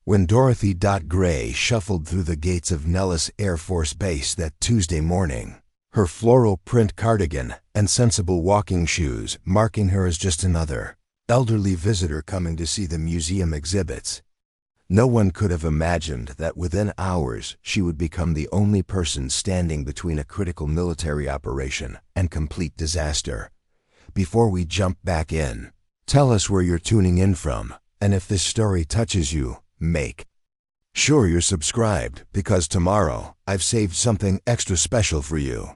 When Dorothy Gray shuffled through the gates of Nellis Air Force Base that Tuesday morning, her floral print cardigan and sensible walking shoes marking her as just another elderly visitor coming to see the museum exhibits, no one could have imagined that within hours she would become the only person standing between a critical military operation and complete disaster. Before we jump back in, tell us where you're tuning in from, and if this story touches you, make sure you're subscribed, because tomorrow I've saved something extra special for you.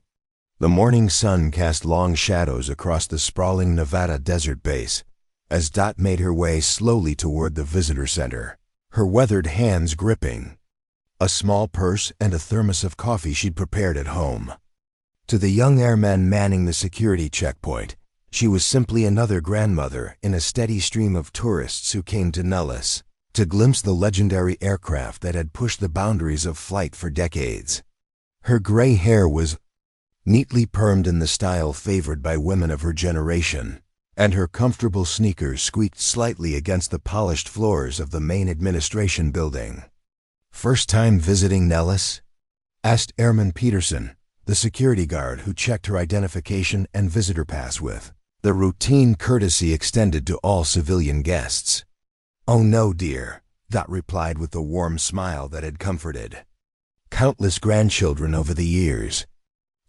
The morning sun cast long shadows across the sprawling Nevada desert base as Dot made her way slowly toward the visitor center, her weathered hands gripping a small purse and a thermos of coffee she'd prepared at home. To the young airmen manning the security checkpoint, she was simply another grandmother in a steady stream of tourists who came to Nellis to glimpse the legendary aircraft that had pushed the boundaries of flight for decades. Her gray hair was neatly permed in the style favored by women of her generation, and her comfortable sneakers squeaked slightly against the polished floors of the main administration building. "First time visiting Nellis?" asked Airman Peterson, the security guard who checked her identification and visitor pass with the routine courtesy extended to all civilian guests. "Oh no, dear," Dot replied with the warm smile that had comforted countless grandchildren over the years.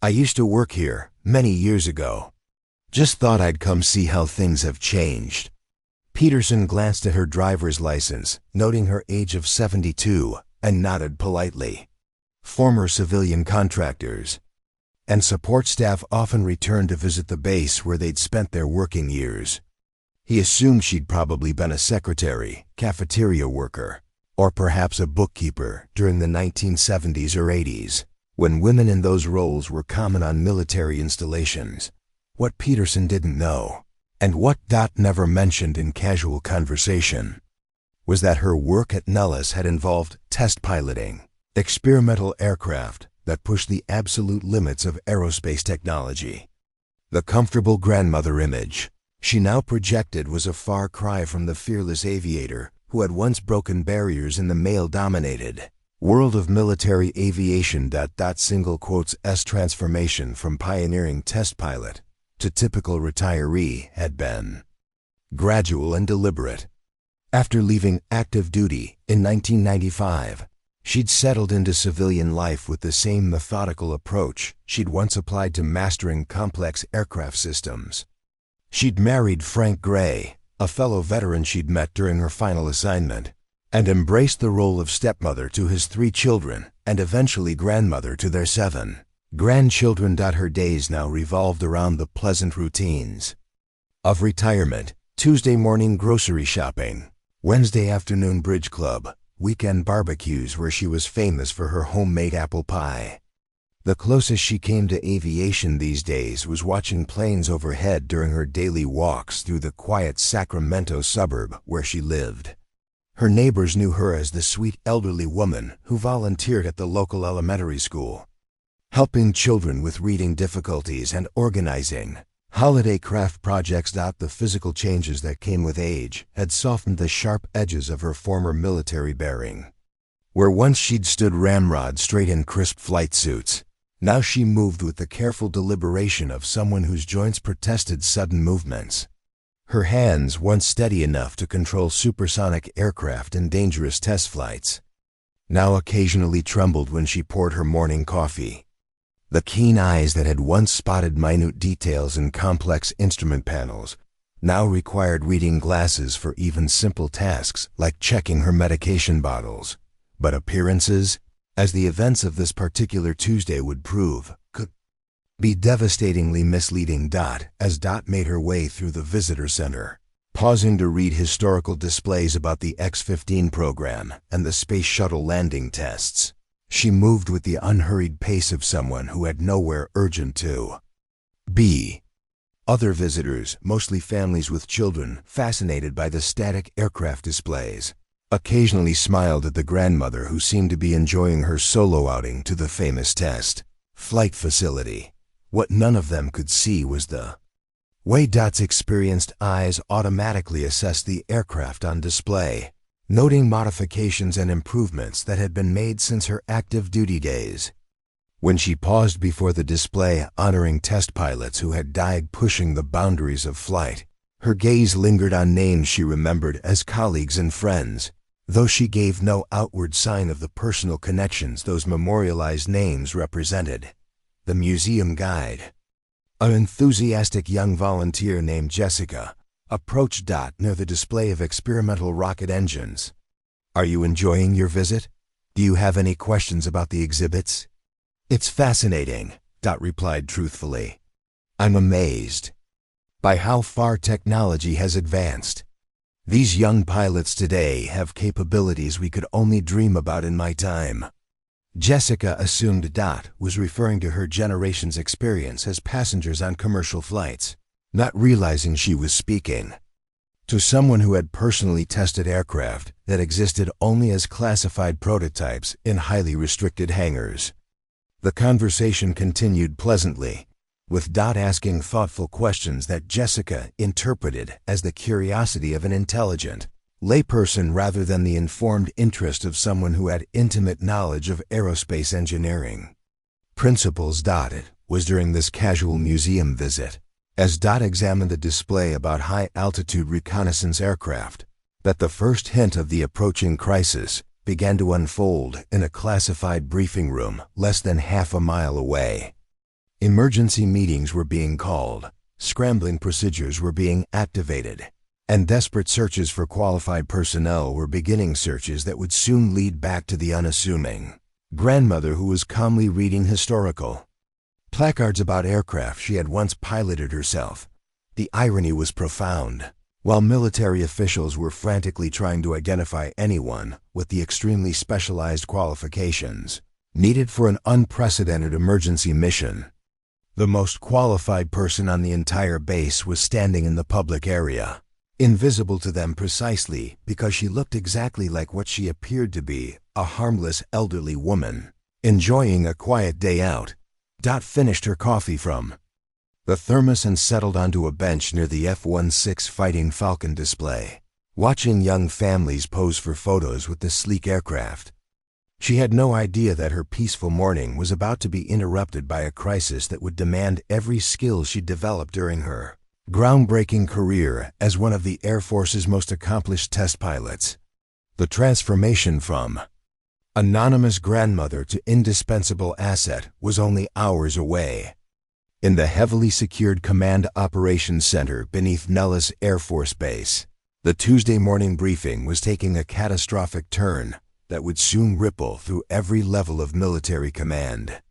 "I used to work here many years ago. Just thought I'd come see how things have changed." Peterson glanced at her driver's license, noting her age of 72, and nodded politely. Former civilian contractors and support staff often returned to visit the base where they'd spent their working years. He assumed she'd probably been a secretary, cafeteria worker, or perhaps a bookkeeper during the 1970s or 80s, when women in those roles were common on military installations. What Peterson didn't know, and what Dot never mentioned in casual conversation, was that her work at Nellis had involved test piloting experimental aircraft that pushed the absolute limits of aerospace technology. The comfortable grandmother image she now projected was a far cry from the fearless aviator who had once broken barriers in the male-dominated world of military aviation. Single quotes S transformation from pioneering test pilot to typical retiree had been gradual and deliberate. After leaving active duty in 1995, she'd settled into civilian life with the same methodical approach she'd once applied to mastering complex aircraft systems. She'd married Frank Gray, a fellow veteran she'd met during her final assignment, and embraced the role of stepmother to his 3 children and eventually grandmother to their 7 grandchildren. Her days now revolved around the pleasant routines of retirement: Tuesday morning grocery shopping, Wednesday afternoon bridge club, weekend barbecues where she was famous for her homemade apple pie. The closest she came to aviation these days was watching planes overhead during her daily walks through the quiet Sacramento suburb where she lived. Her neighbors knew her as the sweet elderly woman who volunteered at the local elementary school, helping children with reading difficulties and organizing holiday craft projects. The physical changes that came with age had softened the sharp edges of her former military bearing. Where once she'd stood ramrod straight in crisp flight suits, now she moved with the careful deliberation of someone whose joints protested sudden movements. Her hands, once steady enough to control supersonic aircraft in dangerous test flights, now occasionally trembled when she poured her morning coffee. The keen eyes that had once spotted minute details in complex instrument panels now required reading glasses for even simple tasks like checking her medication bottles. But appearances, as the events of this particular Tuesday would prove, could be devastatingly misleading. As Dot made her way through the visitor center, pausing to read historical displays about the X-15 program and the Space Shuttle landing tests, she moved with the unhurried pace of someone who had nowhere urgent to be. Other visitors, mostly families with children, fascinated by the static aircraft displays, occasionally smiled at the grandmother who seemed to be enjoying her solo outing to the famous test flight facility. What none of them could see was the way Dot's experienced eyes automatically assessed the aircraft on display. noting modifications and improvements that had been made since her active duty days. When she paused before the display honoring test pilots who had died pushing the boundaries of flight, her gaze lingered on names she remembered as colleagues and friends, though she gave no outward sign of the personal connections those memorialized names represented. The museum guide, an enthusiastic young volunteer named Jessica, approached Dot near the display of experimental rocket engines. "Are you enjoying your visit? Do you have any questions about the exhibits?" "It's fascinating," Dot replied truthfully. "I'm amazed by how far technology has advanced. These young pilots today have capabilities we could only dream about in my time." Jessica assumed Dot was referring to her generation's experience as passengers on commercial flights, not realizing she was speaking to someone who had personally tested aircraft that existed only as classified prototypes in highly restricted hangars. The conversation continued pleasantly, with Dot asking thoughtful questions that Jessica interpreted as the curiosity of an intelligent layperson rather than the informed interest of someone who had intimate knowledge of aerospace engineering. Principals dotted was during this casual museum visit, as Dot examined the display about high-altitude reconnaissance aircraft, that the first hint of the approaching crisis began to unfold in a classified briefing room less than half a mile away. Emergency meetings were being called, scrambling procedures were being activated, and desperate searches for qualified personnel were beginning, searches that would soon lead back to the unassuming grandmother who was calmly reading historical placards about aircraft she had once piloted herself. The irony was profound. While military officials were frantically trying to identify anyone with the extremely specialized qualifications needed for an unprecedented emergency mission, the most qualified person on the entire base was standing in the public area, invisible to them precisely because she looked exactly like what she appeared to be, a harmless elderly woman, enjoying a quiet day out. Dot finished her coffee from the thermos and settled onto a bench near the F-16 Fighting Falcon display, watching young families pose for photos with the sleek aircraft. She had no idea that her peaceful morning was about to be interrupted by a crisis that would demand every skill she'd developed during her groundbreaking career as one of the Air Force's most accomplished test pilots. The transformation from anonymous grandmother to indispensable asset was only hours away. In the heavily secured Command Operations Center beneath Nellis Air Force Base, the Tuesday morning briefing was taking a catastrophic turn that would soon ripple through every level of military command.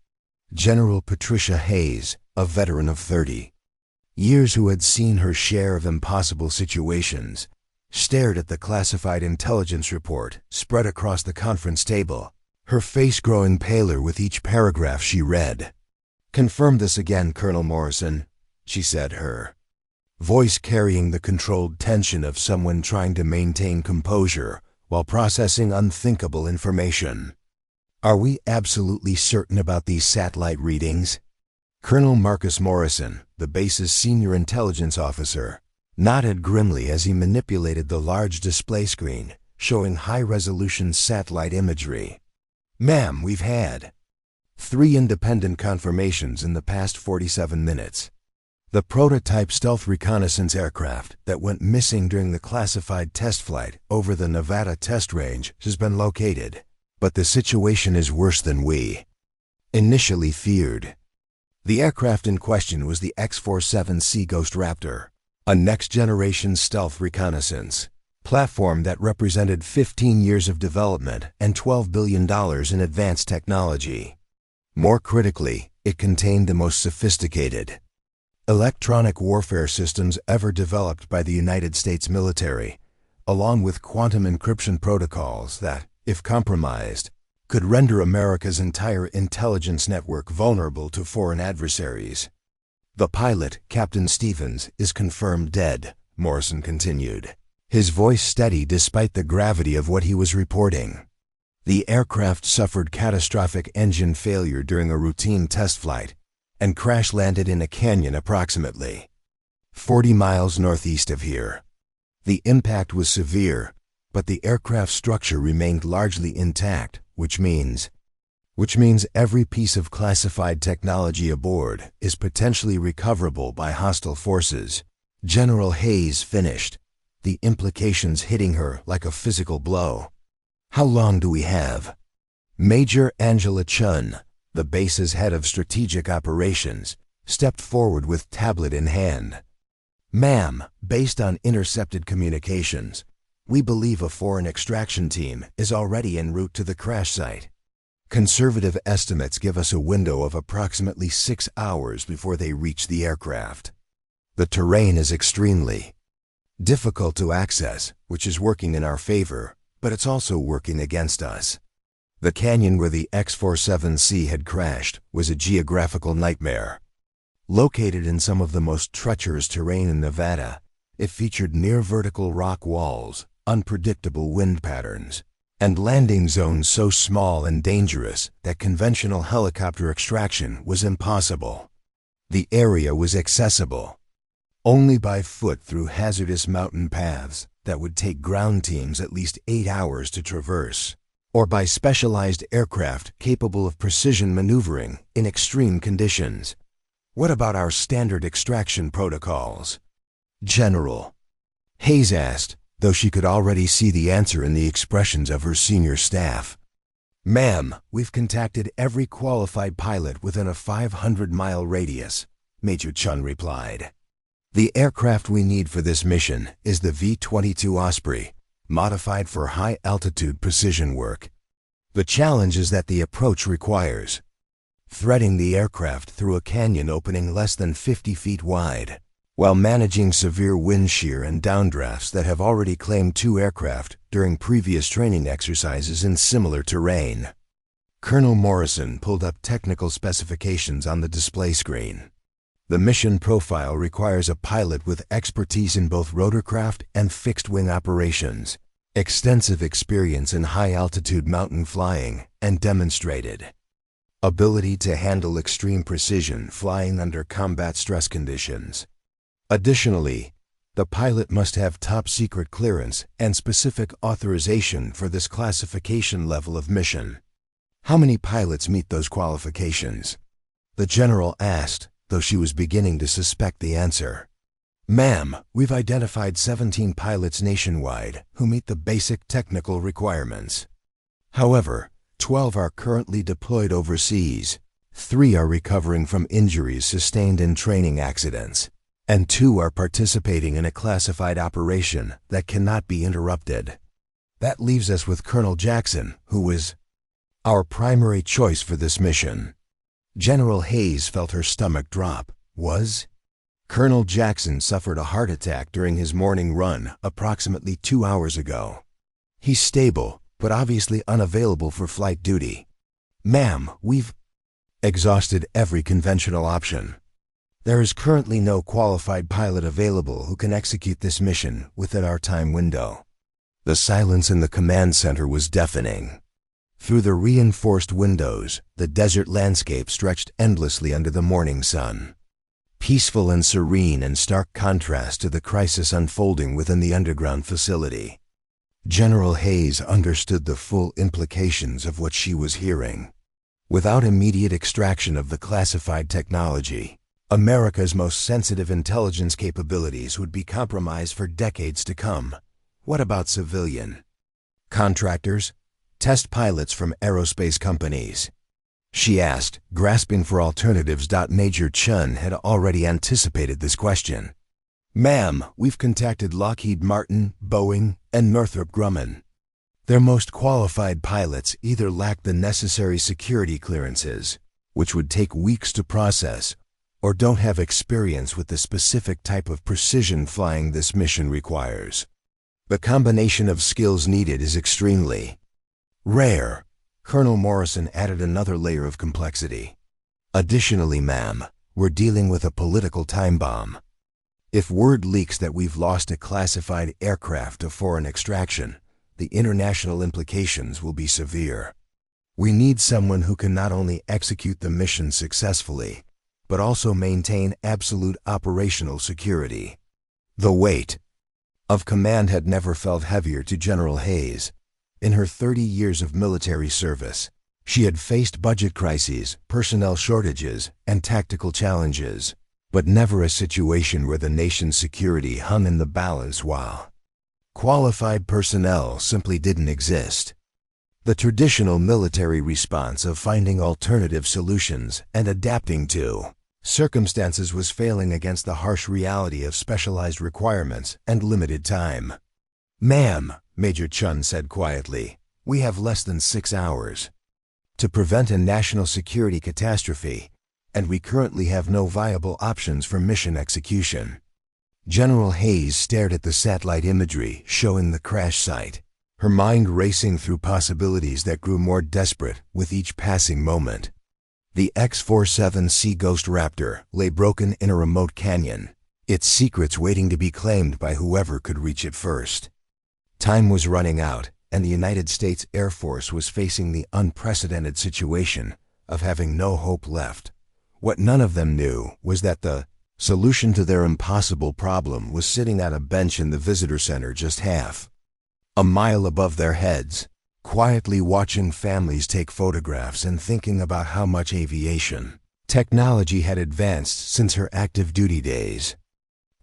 General Patricia Hayes, a veteran of 30 years who had seen her share of impossible situations, stared at the classified intelligence report spread across the conference table, her face growing paler with each paragraph she read. "Confirm this again, Colonel Morrison," she said, her voice carrying the controlled tension of someone trying to maintain composure while processing unthinkable information. "Are we absolutely certain about these satellite readings?" Colonel Marcus Morrison, the base's senior intelligence officer, nodded grimly as he manipulated the large display screen showing high-resolution satellite imagery. "Ma'am, we've had 3 independent confirmations in the past 47 minutes. The prototype stealth reconnaissance aircraft that went missing during the classified test flight over the Nevada test range has been located, but the situation is worse than we initially feared." The aircraft in question was the X-47 Sea Ghost Raptor, a next-generation stealth reconnaissance platform that represented 15 years of development and $12 billion in advanced technology. More critically, it contained the most sophisticated electronic warfare systems ever developed by the United States military, along with quantum encryption protocols that, if compromised, could render America's entire intelligence network vulnerable to foreign adversaries. "The pilot, Captain Stevens, is confirmed dead," Morrison continued, his voice steady despite the gravity of what he was reporting. "The aircraft suffered catastrophic engine failure during a routine test flight and crash-landed in a canyon approximately 40 miles northeast of here. The impact was severe, but the aircraft structure remained largely intact, which means every piece of classified technology aboard is potentially recoverable by hostile forces. General Hayes finished, the implications hitting her like a physical blow. How long do we have? Major Angela Chun, the base's head of strategic operations, stepped forward with tablet in hand. Ma'am, based on intercepted communications, we believe a foreign extraction team is already en route to the crash site. Conservative estimates give us a window of approximately 6 hours before they reach the aircraft. The terrain is extremely difficult to access, which is working in our favor, but it's also working against us. The canyon where the X-47C had crashed was a geographical nightmare. Located in some of the most treacherous terrain in Nevada, it featured near-vertical rock walls, unpredictable wind patterns, and landing zones so small and dangerous that conventional helicopter extraction was impossible. The area was accessible only by foot through hazardous mountain paths that would take ground teams at least 8 hours to traverse, or by specialized aircraft capable of precision maneuvering in extreme conditions. What about our standard extraction protocols? General Hayes asked, though she could already see the answer in the expressions of her senior staff. Ma'am, we've contacted every qualified pilot within a 500-mile radius, Major Chun replied. The aircraft we need for this mission is the V-22 Osprey, modified for high-altitude precision work. The challenge is that the approach requires threading the aircraft through a canyon opening less than 50 feet wide, while managing severe wind shear and downdrafts that have already claimed 2 aircraft during previous training exercises in similar terrain. Colonel Morrison pulled up technical specifications on the display screen. The mission profile requires a pilot with expertise in both rotorcraft and fixed-wing operations, extensive experience in high-altitude mountain flying, and demonstrated ability to handle extreme precision flying under combat stress conditions. Additionally, the pilot must have top-secret clearance and specific authorization for this classification level of mission. How many pilots meet those qualifications? The general asked, though she was beginning to suspect the answer. Ma'am, we've identified 17 pilots nationwide who meet the basic technical requirements. However, 12 are currently deployed overseas, 3 are recovering from injuries sustained in training accidents, and 2 are participating in a classified operation that cannot be interrupted. That leaves us with Colonel Jackson, who was our primary choice for this mission. General Hayes felt her stomach drop. Was? Colonel Jackson suffered a heart attack during his morning run approximately 2 hours ago. He's stable, but obviously unavailable for flight duty. Ma'am, we've exhausted every conventional option. There is currently no qualified pilot available who can execute this mission within our time window. The silence in the command center was deafening. Through the reinforced windows, the desert landscape stretched endlessly under the morning sun. Peaceful and serene in stark contrast to the crisis unfolding within the underground facility. General Hayes understood the full implications of what she was hearing. Without immediate extraction of the classified technology, America's most sensitive intelligence capabilities would be compromised for decades to come. What about civilian contractors? Test pilots from aerospace companies? She asked, grasping for alternatives. Major Chun had already anticipated this question. Ma'am, we've contacted Lockheed Martin, Boeing, and Northrop Grumman. Their most qualified pilots either lack the necessary security clearances, which would take weeks to process, or don't have experience with the specific type of precision flying this mission requires. The combination of skills needed is extremely rare. Colonel Morrison added another layer of complexity. Additionally, ma'am, we're dealing with a political time bomb. If word leaks that we've lost a classified aircraft to foreign extraction, the international implications will be severe. We need someone who can not only execute the mission successfully, but also maintain absolute operational security. The weight of command had never felt heavier to General Hayes. In her 30 years of military service, she had faced budget crises, personnel shortages, and tactical challenges, but never a situation where the nation's security hung in the balance while qualified personnel simply didn't exist. The traditional military response of finding alternative solutions and adapting to circumstances was failing against the harsh reality of specialized requirements and limited time. "Ma'am," Major Chun said quietly, "we have less than 6 hours to prevent a national security catastrophe, and we currently have no viable options for mission execution." General Hayes stared at the satellite imagery showing the crash site, her mind racing through possibilities that grew more desperate with each passing moment. The X-47C Ghost Raptor lay broken in a remote canyon, its secrets waiting to be claimed by whoever could reach it first. Time was running out, and the United States Air Force was facing the unprecedented situation of having no hope left. What none of them knew was that the solution to their impossible problem was sitting at a bench in the visitor center just half a mile above their heads, quietly watching families take photographs and thinking about how much aviation technology had advanced since her active duty days.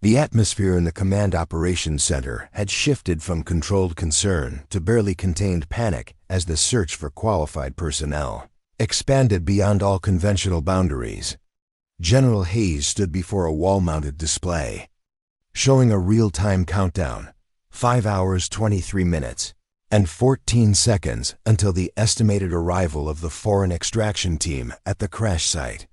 The atmosphere in the Command Operations Center had shifted from controlled concern to barely contained panic as the search for qualified personnel expanded beyond all conventional boundaries. General Hayes stood before a wall-mounted display, showing a real-time countdown, 5 hours, 23 minutes, and 14 seconds until the estimated arrival of the foreign extraction team at the crash site.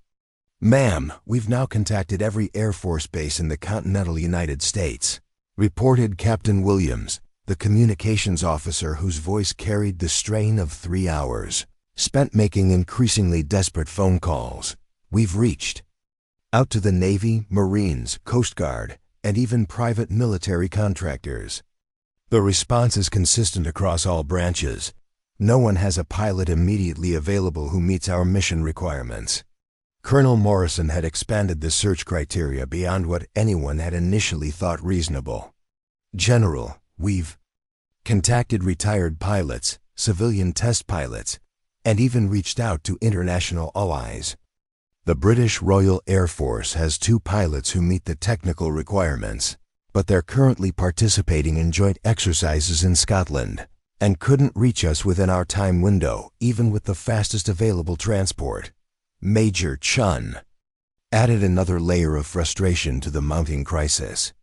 "Ma'am, we've now contacted every Air Force base in the continental United States," reported Captain Williams, the communications officer whose voice carried the strain of 3 hours spent making increasingly desperate phone calls. "We've reached out to the Navy, Marines, Coast Guard, and even private military contractors. The response is consistent across all branches. No one has a pilot immediately available who meets our mission requirements." Colonel Morrison had expanded the search criteria beyond what anyone had initially thought reasonable. "General, we've contacted retired pilots, civilian test pilots, and even reached out to international allies. The British Royal Air Force has 2 pilots who meet the technical requirements, but they're currently participating in joint exercises in Scotland and couldn't reach us within our time window, even with the fastest available transport." Major Chun added another layer of frustration to the mounting crisis.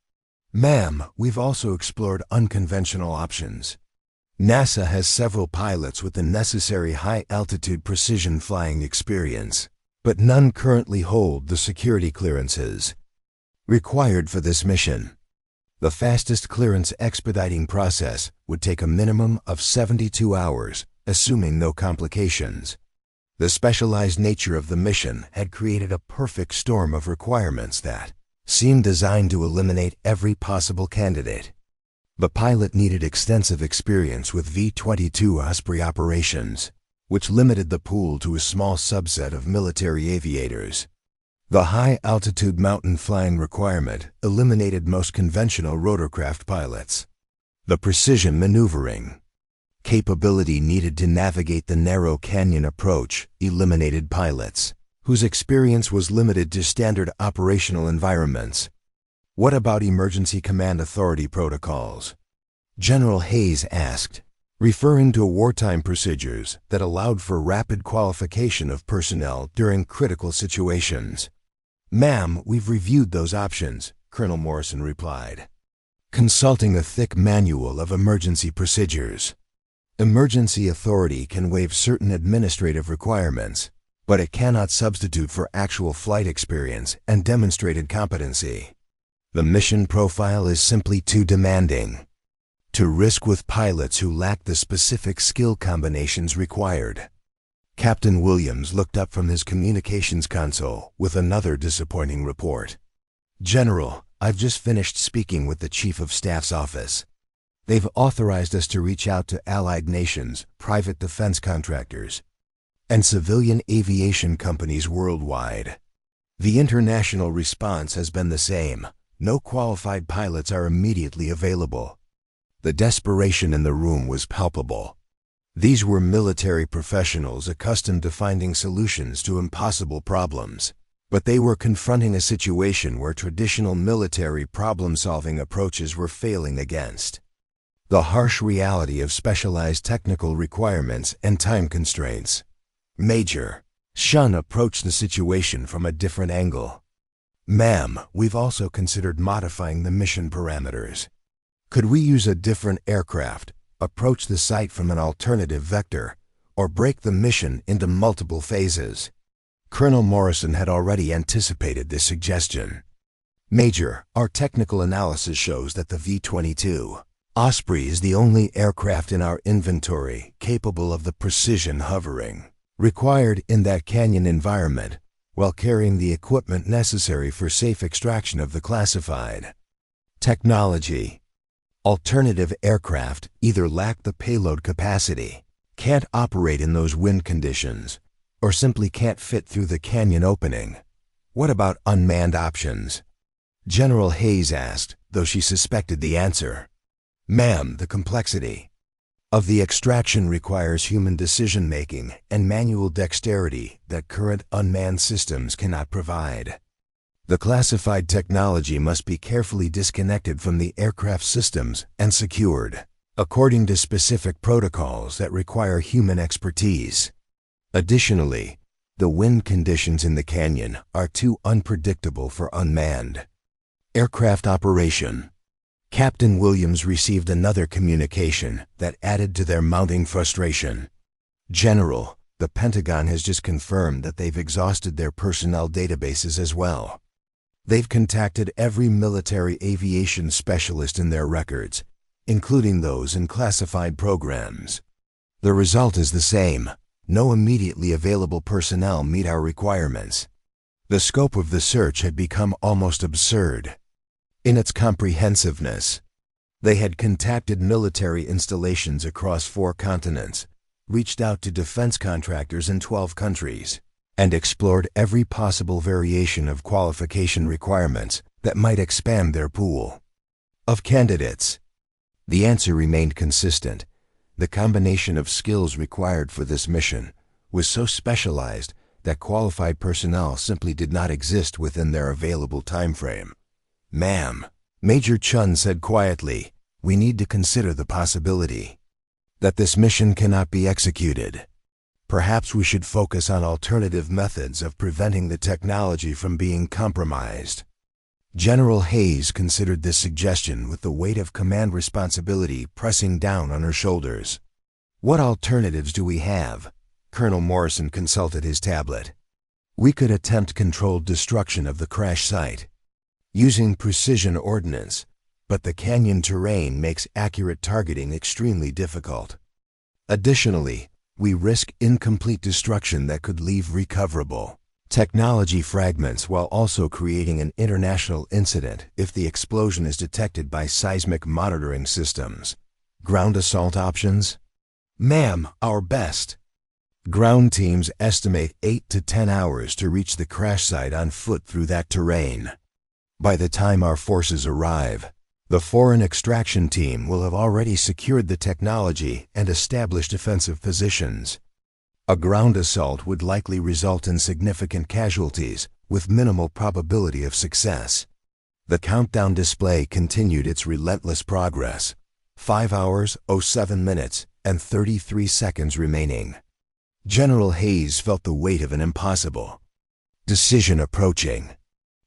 "Ma'am, we've also explored unconventional options. NASA has several pilots with the necessary high-altitude precision flying experience, but none currently hold the security clearances required for this mission. The fastest clearance expediting process would take a minimum of 72 hours, assuming no complications." The specialized nature of the mission had created a perfect storm of requirements that seemed designed to eliminate every possible candidate. The pilot needed extensive experience with V-22 Osprey operations, which limited the pool to a small subset of military aviators. The high-altitude mountain flying requirement eliminated most conventional rotorcraft pilots. The precision maneuvering capability needed to navigate the narrow canyon approach eliminated pilots, whose experience was limited to standard operational environments. "What about emergency command authority protocols?" General Hayes asked, referring to wartime procedures that allowed for rapid qualification of personnel during critical situations. "Ma'am, we've reviewed those options," Colonel Morrison replied, consulting a thick manual of emergency procedures. Emergency authority can waive certain administrative requirements, but it cannot substitute for actual flight experience and demonstrated competency. The mission profile is simply too demanding to risk with pilots who lack the specific skill combinations required. Captain Williams looked up from his communications console with another disappointing report. "General, I've just finished speaking with the Chief of Staff's office. They've authorized us to reach out to allied nations, private defense contractors, and civilian aviation companies worldwide. The international response has been the same: no qualified pilots are immediately available. The desperation in the room was palpable. These were military professionals accustomed to finding solutions to impossible problems, but they were confronting a situation where traditional military problem-solving approaches were failing against the harsh reality of specialized technical requirements and time constraints. Major Shun approached the situation from a different angle. "Ma'am, we've also considered modifying the mission parameters. Could we use a different aircraft, approach the site from an alternative vector, or break the mission into multiple phases?" Colonel Morrison had already anticipated this suggestion. "Major, our technical analysis shows that the V-22 Osprey is the only aircraft in our inventory capable of the precision hovering required in that canyon environment, while carrying the equipment necessary for safe extraction of the classified technology. Alternative aircraft either lack the payload capacity, can't operate in those wind conditions, or simply can't fit through the canyon opening. What about unmanned options?" General Hayes asked, though she suspected the answer. "Ma'am, the complexity of the extraction requires human decision-making and manual dexterity that current unmanned systems cannot provide. The classified technology must be carefully disconnected from the aircraft systems and secured, according to specific protocols that require human expertise. Additionally, the wind conditions in the canyon are too unpredictable for unmanned aircraft operation." Captain Williams received another communication that added to their mounting frustration. "General, the Pentagon has just confirmed that they've exhausted their personnel databases as well. They've contacted every military aviation specialist in their records, including those in classified programs. The result is the same. No immediately available personnel meet our requirements." The scope of the search had become almost absurd in its comprehensiveness. They had contacted military installations across 4 continents, reached out to defense contractors in 12 countries, and explored every possible variation of qualification requirements that might expand their pool of candidates. The answer remained consistent. The combination of skills required for this mission was so specialized that qualified personnel simply did not exist within their available time frame. "Ma'am," Major Chun said quietly, "we need to consider the possibility that this mission cannot be executed. Perhaps we should focus on alternative methods of preventing the technology from being compromised." General Hayes considered this suggestion with the weight of command responsibility pressing down on her shoulders. "What alternatives do we have?" Colonel Morrison consulted his tablet. "We could attempt controlled destruction of the crash site using precision ordnance, but the canyon terrain makes accurate targeting extremely difficult. Additionally, we risk incomplete destruction that could leave recoverable technology fragments while also creating an international incident if the explosion is detected by seismic monitoring systems. Ground assault options?" "Ma'am, our best." "Ground teams estimate 8 to 10 hours to reach the crash site on foot through that terrain. By the time our forces arrive, the foreign extraction team will have already secured the technology and established defensive positions. A ground assault would likely result in significant casualties with minimal probability of success." The countdown display continued its relentless progress. 5 hours, 07 minutes, and 33 seconds remaining. General Hayes felt the weight of an impossible decision approaching.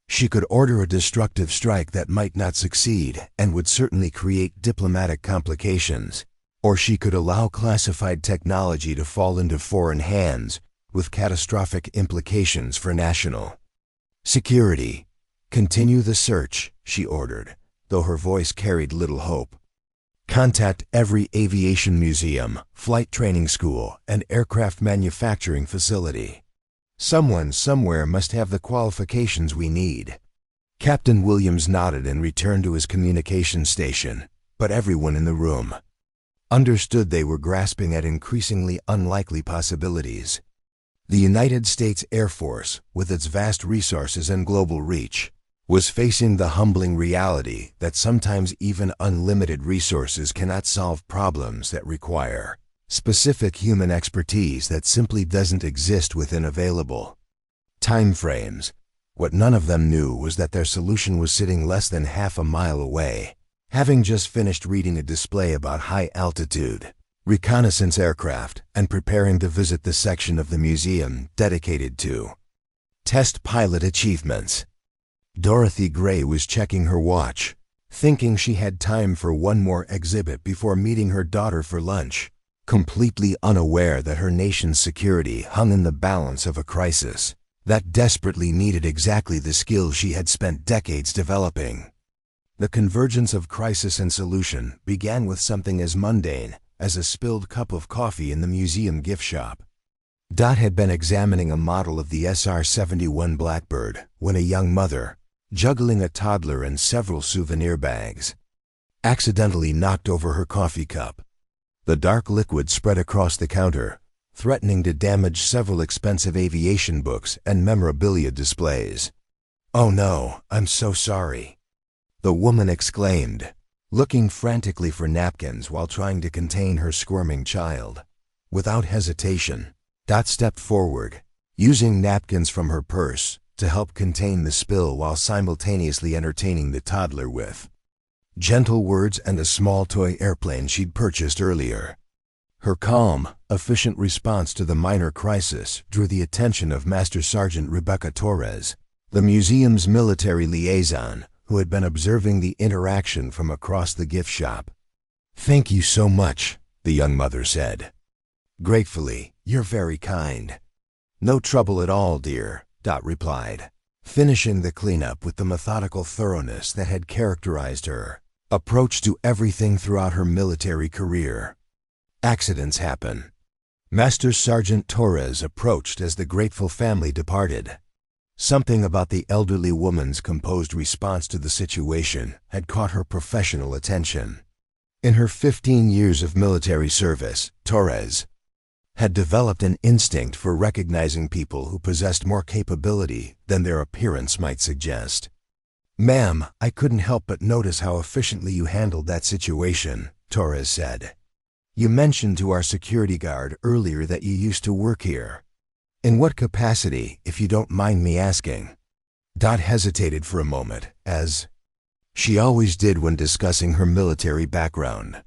She could order a destructive strike that might not succeed and would certainly create diplomatic complications, or she could allow classified technology to fall into foreign hands with catastrophic implications for national security. "Continue the search," she ordered, though her voice carried little hope. "Contact every aviation museum, flight training school, and aircraft manufacturing facility. Someone somewhere must have the qualifications we need." Captain Williams nodded and returned to his communication station, but everyone in the room understood they were grasping at increasingly unlikely possibilities. The United States Air Force, with its vast resources and global reach, was facing the humbling reality that sometimes even unlimited resources cannot solve problems that require specific human expertise that simply doesn't exist within available time frames. What none of them knew was that their solution was sitting less than half a mile away, having just finished reading a display about high-altitude reconnaissance aircraft and preparing to visit the section of the museum dedicated to test pilot achievements. Dorothy Gray was checking her watch, thinking she had time for one more exhibit before meeting her daughter for lunch, completely unaware that her nation's security hung in the balance of a crisis that desperately needed exactly the skills she had spent decades developing. The convergence of crisis and solution began with something as mundane as a spilled cup of coffee in the museum gift shop. Dot had been examining a model of the SR-71 Blackbird when a young mother, juggling a toddler and several souvenir bags, accidentally knocked over her coffee cup. The dark liquid spread across the counter, threatening to damage several expensive aviation books and memorabilia displays. "Oh no, I'm so sorry," the woman exclaimed, looking frantically for napkins while trying to contain her squirming child. Without hesitation, Dot stepped forward, using napkins from her purse to help contain the spill while simultaneously entertaining the toddler with gentle words and a small toy airplane she'd purchased earlier. Her calm, efficient response to the minor crisis drew the attention of Master Sergeant Rebecca Torres, the museum's military liaison, who had been observing the interaction from across the gift shop. "Thank you so much," the young mother said. "Gratefully, you're very kind." "No trouble at all, dear," Dot replied, finishing the cleanup with the methodical thoroughness that had characterized her approach to everything throughout her military career. Accidents happen. Master Sergeant Torres approached as the grateful family departed. Something about the elderly woman's composed response to the situation had caught her professional attention. In her 15 years of military service, Torres had developed an instinct for recognizing people who possessed more capability than their appearance might suggest. "Ma'am, I couldn't help but notice how efficiently you handled that situation," Torres said. "You mentioned to our security guard earlier that you used to work here. In what capacity, if you don't mind me asking?" Dot hesitated for a moment, as she always did when discussing her military background.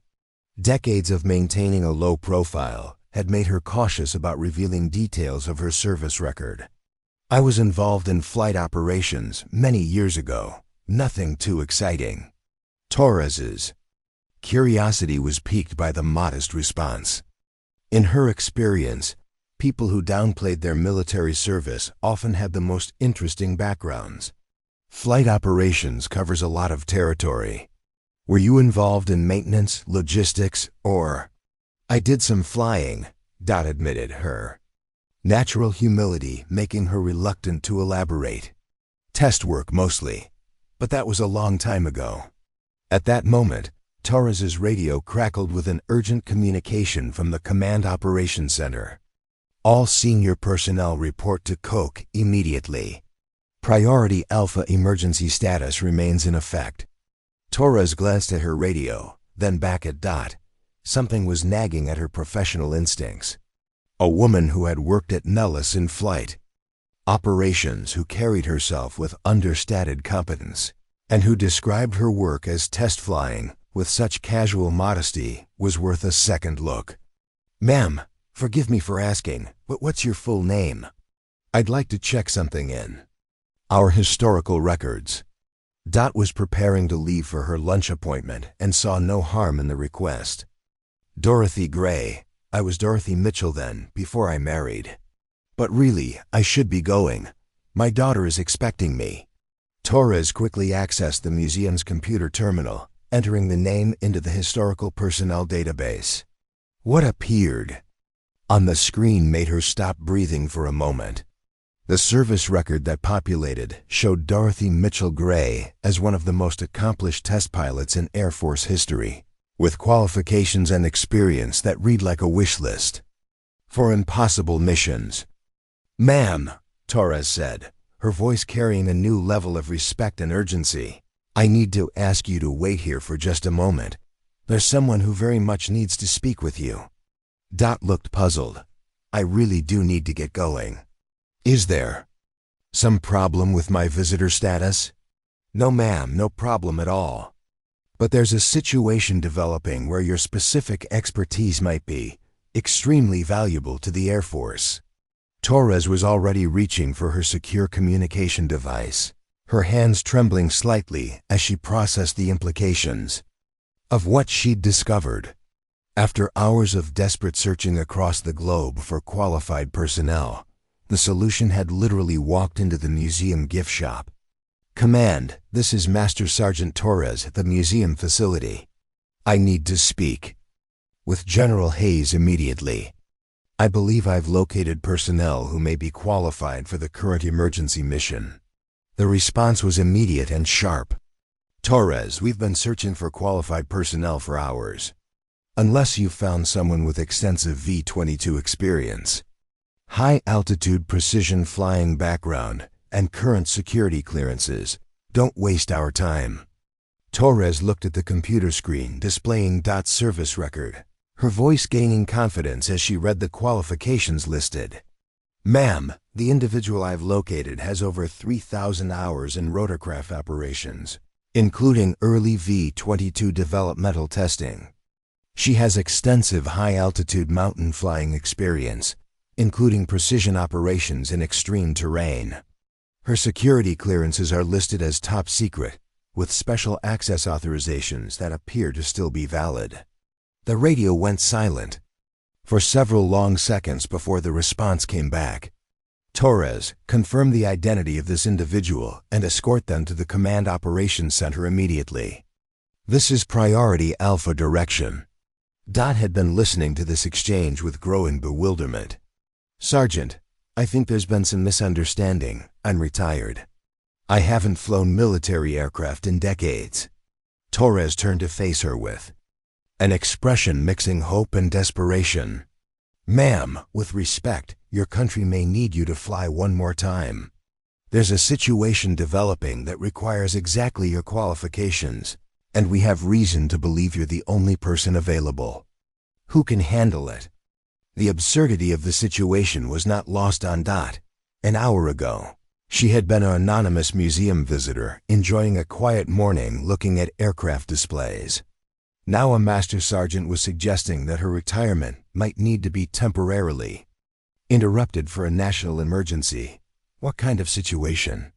Decades of maintaining a low profile had made her cautious about revealing details of her service record. "I was involved in flight operations many years ago. Nothing too exciting." Torres's curiosity was piqued by the modest response. In her experience, people who downplayed their military service often had the most interesting backgrounds. "Flight operations covers a lot of territory. Were you involved in maintenance, logistics, or—" "I did some flying," Dot admitted, her natural humility making her reluctant to elaborate. "Test work mostly, but that was a long time ago." At that moment, Torres's radio crackled with an urgent communication from the Command Operations Center. "All senior personnel report to Coke immediately. Priority Alpha emergency status remains in effect." Torres glanced at her radio, then back at Dot. Something was nagging at her professional instincts. A woman who had worked at Nellis in flight operations, who carried herself with understated competence, and who described her work as test flying with such casual modesty, was worth a second look. "Ma'am, forgive me for asking, but what's your full name? I'd like to check something in our historical records." Dot was preparing to leave for her lunch appointment and saw no harm in the request. "Dorothy Gray. I was Dorothy Mitchell then, before I married. But really, I should be going. My daughter is expecting me." Torres quickly accessed the museum's computer terminal, entering the name into the historical personnel database. What appeared on the screen made her stop breathing for a moment. The service record that populated showed Dorothy Mitchell Gray as one of the most accomplished test pilots in Air Force history, with qualifications and experience that read like a wish list for impossible missions. "Ma'am," Torres said, her voice carrying a new level of respect and urgency. "I need to ask you to wait here for just a moment. There's someone who very much needs to speak with you." Dot looked puzzled. "I really do need to get going." "Is there some problem with my visitor status?" "No, ma'am, no problem at all. But there's a situation developing where your specific expertise might be extremely valuable to the Air Force." Torres was already reaching for her secure communication device, her hands trembling slightly as she processed the implications of what she'd discovered. After hours of desperate searching across the globe for qualified personnel, the solution had literally walked into the museum gift shop. "Command, this is Master Sergeant Torres at the museum facility. I need to speak with General Hayes immediately. I believe I've located personnel who may be qualified for the current emergency mission." The response was immediate and sharp. "Torres, we've been searching for qualified personnel for hours. Unless you've found someone with extensive V-22 experience, high-altitude precision flying background, and current security clearances, don't waste our time." Torres looked at the computer screen displaying Dot's service record, her voice gaining confidence as she read the qualifications listed. "Ma'am, the individual I've located has over 3,000 hours in rotorcraft operations, including early V-22 developmental testing. She has extensive high-altitude mountain flying experience, including precision operations in extreme terrain. Her security clearances are listed as top secret, with special access authorizations that appear to still be valid." The radio went silent for several long seconds before the response came back. "Torres, confirm the identity of this individual and escort them to the Command Operations Center immediately. This is Priority Alpha direction." Dot had been listening to this exchange with growing bewilderment. "Sergeant, I think there's been some misunderstanding. I'm retired. I haven't flown military aircraft in decades." Torres turned to face her with an expression mixing hope and desperation. "Ma'am, with respect, your country may need you to fly one more time. There's a situation developing that requires exactly your qualifications, and we have reason to believe you're the only person available who can handle it." The absurdity of the situation was not lost on Dot. An hour ago, she had been an anonymous museum visitor enjoying a quiet morning looking at aircraft displays. Now a master sergeant was suggesting that her retirement might need to be temporarily interrupted for a national emergency. What kind of situation?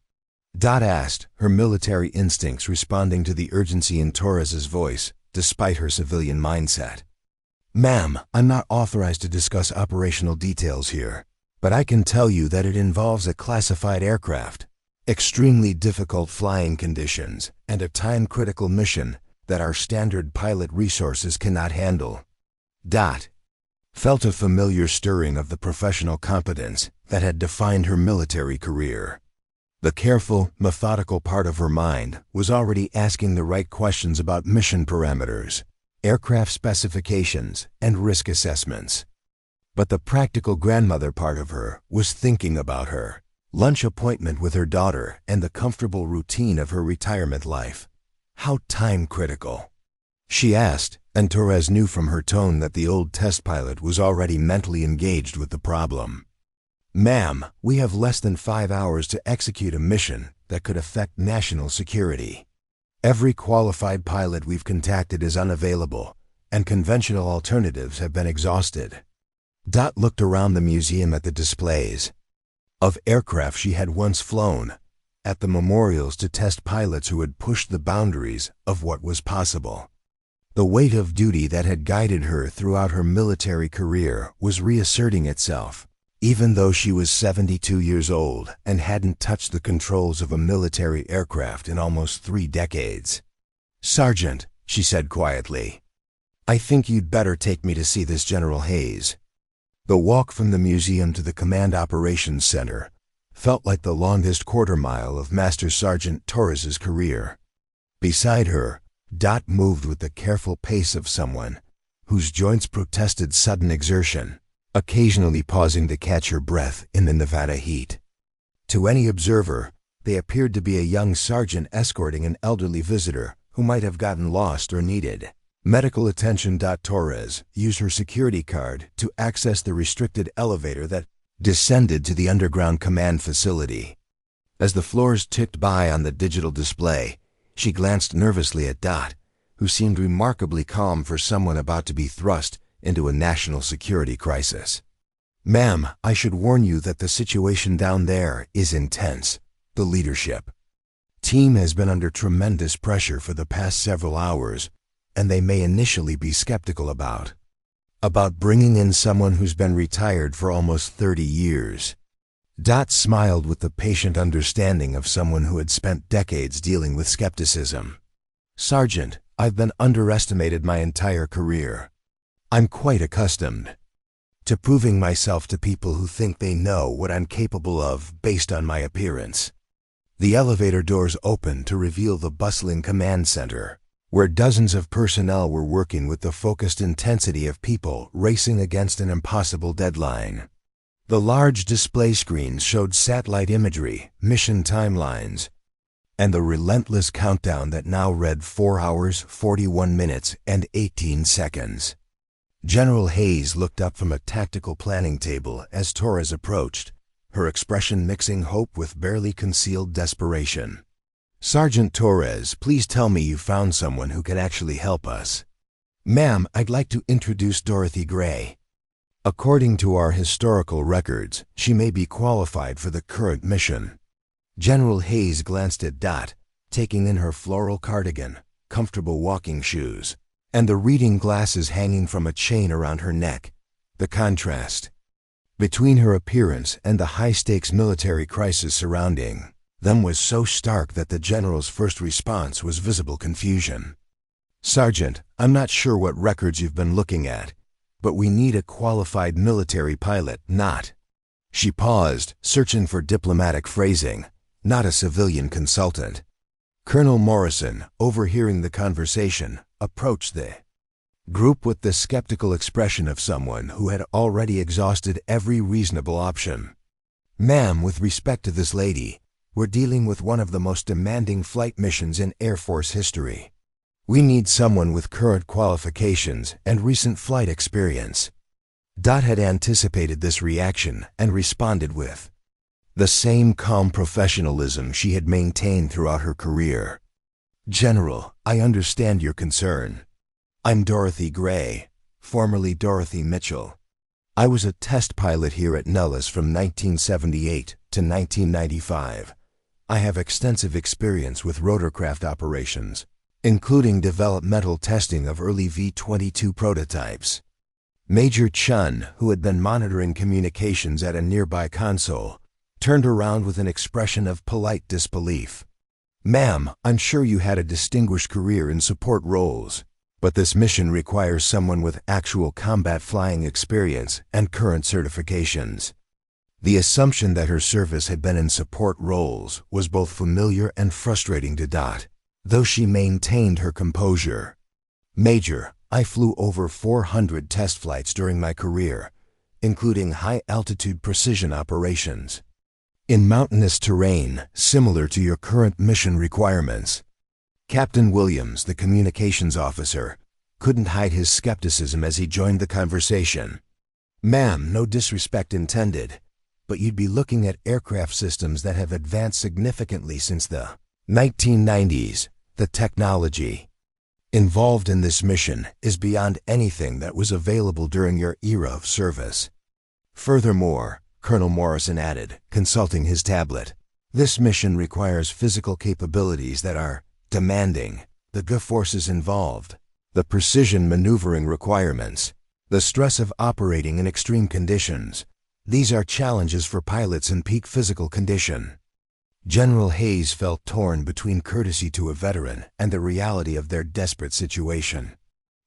Dot asked, her military instincts responding to the urgency in Torres's voice, despite her civilian mindset. "Ma'am, I'm not authorized to discuss operational details here, but I can tell you that it involves a classified aircraft, extremely difficult flying conditions, and a time-critical mission that our standard pilot resources cannot handle." Dot felt a familiar stirring of the professional competence that had defined her military career. The careful, methodical part of her mind was already asking the right questions about mission parameters, aircraft specifications, and risk assessments. But the practical grandmother part of her was thinking about her lunch appointment with her daughter and the comfortable routine of her retirement life. How time-critical? She asked, and Torres knew from her tone that the old test pilot was already mentally engaged with the problem. "Ma'am, we have less than 5 hours to execute a mission that could affect national security. Every qualified pilot we've contacted is unavailable, and conventional alternatives have been exhausted." Dot looked around the museum at the displays of aircraft she had once flown, at the memorials to test pilots who had pushed the boundaries of what was possible. The weight of duty that had guided her throughout her military career was reasserting itself, even though she was 72 years old and hadn't touched the controls of a military aircraft in almost 3 decades. "Sergeant," she said quietly, "I think you'd better take me to see this General Hayes." The walk from the museum to the Command Operations Center felt like the longest quarter mile of Master Sergeant Torres's career. Beside her, Dot moved with the careful pace of someone whose joints protested sudden exertion, occasionally pausing to catch her breath in the Nevada heat. To any observer, they appeared to be a young sergeant escorting an elderly visitor who might have gotten lost or needed medical attention. Torres used her security card to access the restricted elevator that descended to the underground command facility. As the floors ticked by on the digital display, she glanced nervously at Dot, who seemed remarkably calm for someone about to be thrust into a national security crisis. "Ma'am, I should warn you that the situation down there is intense. The leadership team has been under tremendous pressure for the past several hours, and they may initially be skeptical about bringing in someone who's been retired for almost 30 years. Dot smiled with the patient understanding of someone who had spent decades dealing with skepticism. "Sergeant, I've been underestimated my entire career. I'm quite accustomed to proving myself to people who think they know what I'm capable of based on my appearance." The elevator doors opened to reveal the bustling command center, where dozens of personnel were working with the focused intensity of people racing against an impossible deadline. The large display screens showed satellite imagery, mission timelines, and the relentless countdown that now read 4 hours, 41 minutes, and 18 seconds. General Hayes looked up from a tactical planning table as Torres approached, her expression mixing hope with barely concealed desperation. "Sergeant Torres, please tell me you found someone who can actually help us." "Ma'am, I'd like to introduce Dorothy Gray. According to our historical records, she may be qualified for the current mission." General Hayes glanced at Dot, taking in her floral cardigan, comfortable walking shoes, and the reading glasses hanging from a chain around her neck. The contrast between her appearance and the high-stakes military crisis surrounding them was so stark that the general's first response was visible confusion. "Sergeant, I'm not sure what records you've been looking at, but we need a qualified military pilot, not—" She paused, searching for diplomatic phrasing, "not a civilian consultant." Colonel Morrison, overhearing the conversation, approached the group with the skeptical expression of someone who had already exhausted every reasonable option. "Ma'am, with respect to this lady, we're dealing with one of the most demanding flight missions in Air Force history. We need someone with current qualifications and recent flight experience." Dot had anticipated this reaction and responded with the same calm professionalism she had maintained throughout her career. "General, I understand your concern. I'm Dorothy Gray, formerly Dorothy Mitchell. I was a test pilot here at Nellis from 1978 to 1995. I have extensive experience with rotorcraft operations, including developmental testing of early V-22 prototypes." Major Chun, who had been monitoring communications at a nearby console, turned around with an expression of polite disbelief. "Ma'am, I'm sure you had a distinguished career in support roles, but this mission requires someone with actual combat flying experience and current certifications." The assumption that her service had been in support roles was both familiar and frustrating to Dot, though she maintained her composure. "Major, I flew over 400 test flights during my career, including high-altitude precision operations in mountainous terrain similar to your current mission requirements." Captain Williams, the communications officer, couldn't hide his skepticism as he joined the conversation. "Ma'am, no disrespect intended, but you'd be looking at aircraft systems that have advanced significantly since the 1990s. The technology involved in this mission is beyond anything that was available during your era of service." Furthermore, Colonel Morrison added, consulting his tablet, "this mission requires physical capabilities that are demanding. The forces involved, the precision maneuvering requirements, the stress of operating in extreme conditions. These are challenges for pilots in peak physical condition." General Hayes felt torn between courtesy to a veteran and the reality of their desperate situation.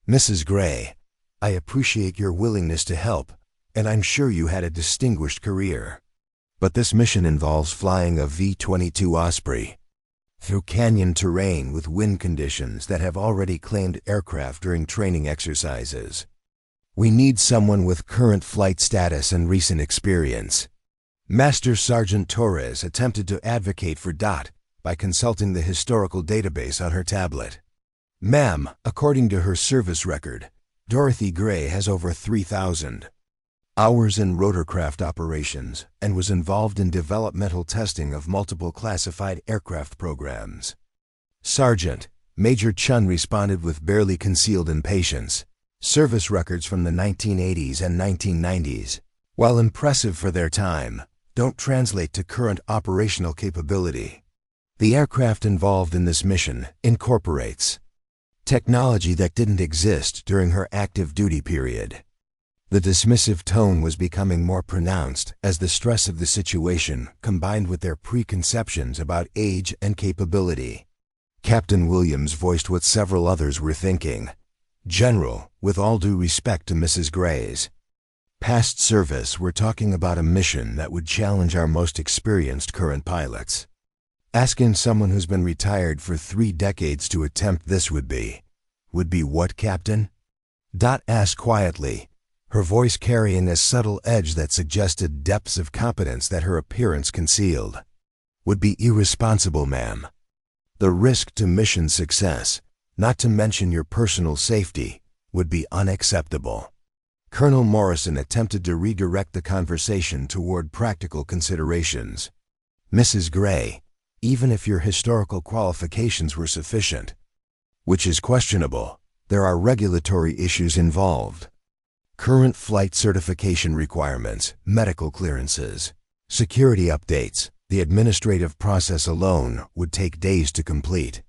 "Mrs. Gray, I appreciate your willingness to help, and I'm sure you had a distinguished career. But this mission involves flying a V-22 Osprey through canyon terrain with wind conditions that have already claimed aircraft during training exercises. We need someone with current flight status and recent experience." Master Sergeant Torres attempted to advocate for Dot by consulting the historical database on her tablet. "Ma'am, according to her service record, Dorothy Gray has over 3,000 hours in rotorcraft operations and was involved in developmental testing of multiple classified aircraft programs." "Sergeant," Major Chun responded with barely concealed impatience, "service records from the 1980s and 1990s, while impressive for their time, don't translate to current operational capability. The aircraft involved in this mission incorporates technology that didn't exist during her active duty period." The dismissive tone was becoming more pronounced as the stress of the situation combined with their preconceptions about age and capability. Captain Williams voiced what several others were thinking. "General, with all due respect to Mrs. Gray's past service, we're talking about a mission that would challenge our most experienced current pilots. Asking someone who's been retired for 3 decades to attempt this would be what, Captain?" Dot asked quietly, her voice carrying a subtle edge that suggested depths of competence that her appearance concealed. "Would be irresponsible, ma'am. The risk to mission success, not to mention your personal safety, would be unacceptable." Colonel Morrison attempted to redirect the conversation toward practical considerations. "Mrs. Gray, even if your historical qualifications were sufficient, which is questionable, there are regulatory issues involved. Current flight certification requirements, medical clearances, security updates. The administrative process alone would take days to complete.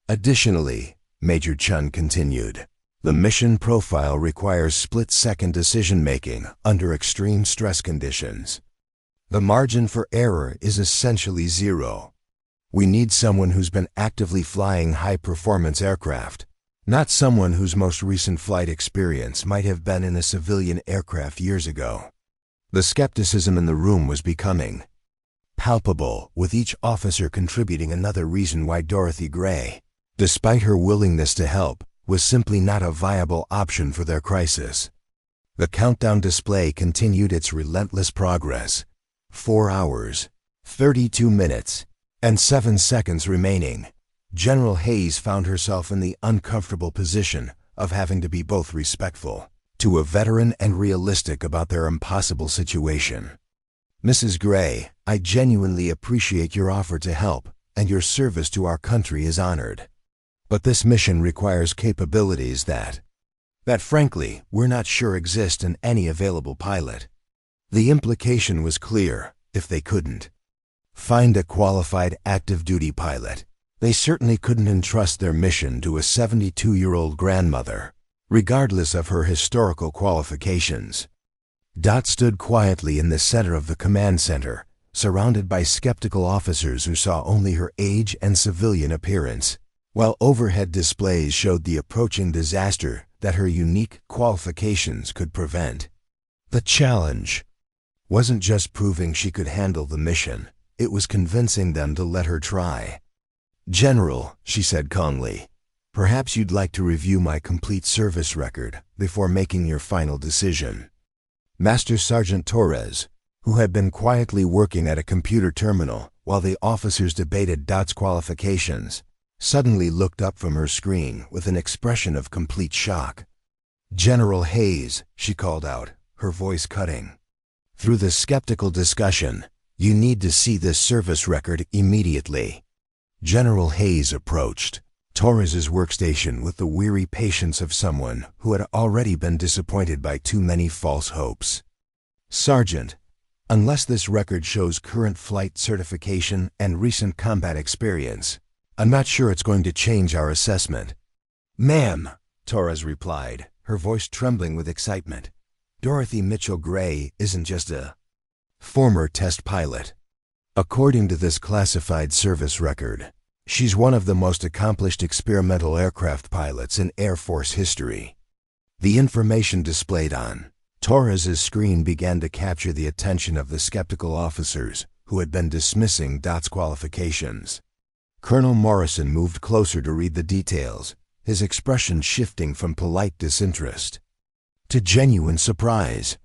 Additionally," Major Chun continued, "the mission profile requires split-second decision-making under extreme stress conditions. The margin for error is essentially zero. We need someone who's been actively flying high-performance aircraft, not someone whose most recent flight experience might have been in a civilian aircraft years ago." The skepticism in the room was becoming palpable, with each officer contributing another reason why Dorothy Gray, despite her willingness to help, was simply not a viable option for their crisis. The countdown display continued its relentless progress. 4 hours, 32 minutes, and 7 seconds remaining. General Hayes found herself in the uncomfortable position of having to be both respectful to a veteran and realistic about their impossible situation. "Mrs. Gray, I genuinely appreciate your offer to help, and your service to our country is honored. But this mission requires capabilities that frankly, we're not sure exist in any available pilot." The implication was clear: if they couldn't find a qualified active-duty pilot, they certainly couldn't entrust their mission to a 72-year-old grandmother, regardless of her historical qualifications. Dot stood quietly in the center of the command center, surrounded by skeptical officers who saw only her age and civilian appearance, while overhead displays showed the approaching disaster that her unique qualifications could prevent. The challenge wasn't just proving she could handle the mission, it was convincing them to let her try. "General," she said calmly, "perhaps you'd like to review my complete service record before making your final decision." Master Sergeant Torres, who had been quietly working at a computer terminal while the officers debated Dot's qualifications, suddenly looked up from her screen with an expression of complete shock. "General Hayes," she called out, her voice cutting through the skeptical discussion, "you need to see this service record immediately." General Hayes approached Torres's workstation with the weary patience of someone who had already been disappointed by too many false hopes. "Sergeant, unless this record shows current flight certification and recent combat experience, I'm not sure it's going to change our assessment." "Ma'am," Torres replied, her voice trembling with excitement, "Dorothy Mitchell Gray isn't just a former test pilot. According to this classified service record, she's one of the most accomplished experimental aircraft pilots in Air Force history." The information displayed on Torres's screen began to capture the attention of the skeptical officers who had been dismissing Dot's qualifications. Colonel Morrison moved closer to read the details, his expression shifting from polite disinterest to genuine surprise.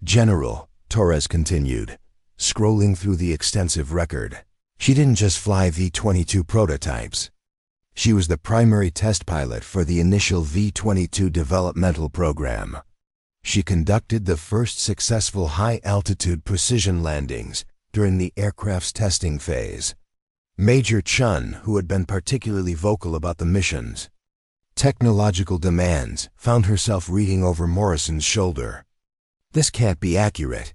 "General," Torres continued, Scrolling through the extensive record, she didn't just fly V-22 prototypes. She was the primary test pilot for the initial V-22 developmental program. She conducted the first successful high-altitude precision landings during the aircraft's testing phase. Major Chun, who had been particularly vocal about the mission's technological demands, found herself reading over Morrison's shoulder. "This can't be accurate.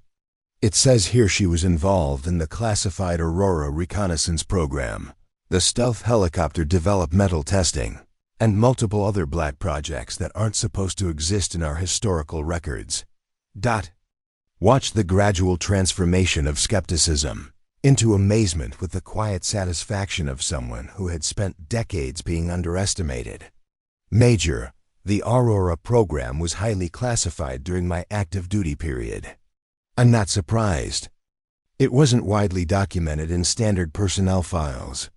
It says here she was involved in the classified Aurora reconnaissance program, the stealth helicopter developmental testing, and multiple other black projects that aren't supposed to exist in our historical records." Watch the gradual transformation of skepticism into amazement with the quiet satisfaction of someone who had spent decades being underestimated. "Major, the Aurora program was highly classified during my active duty period. I'm not surprised. It wasn't widely documented in standard personnel files."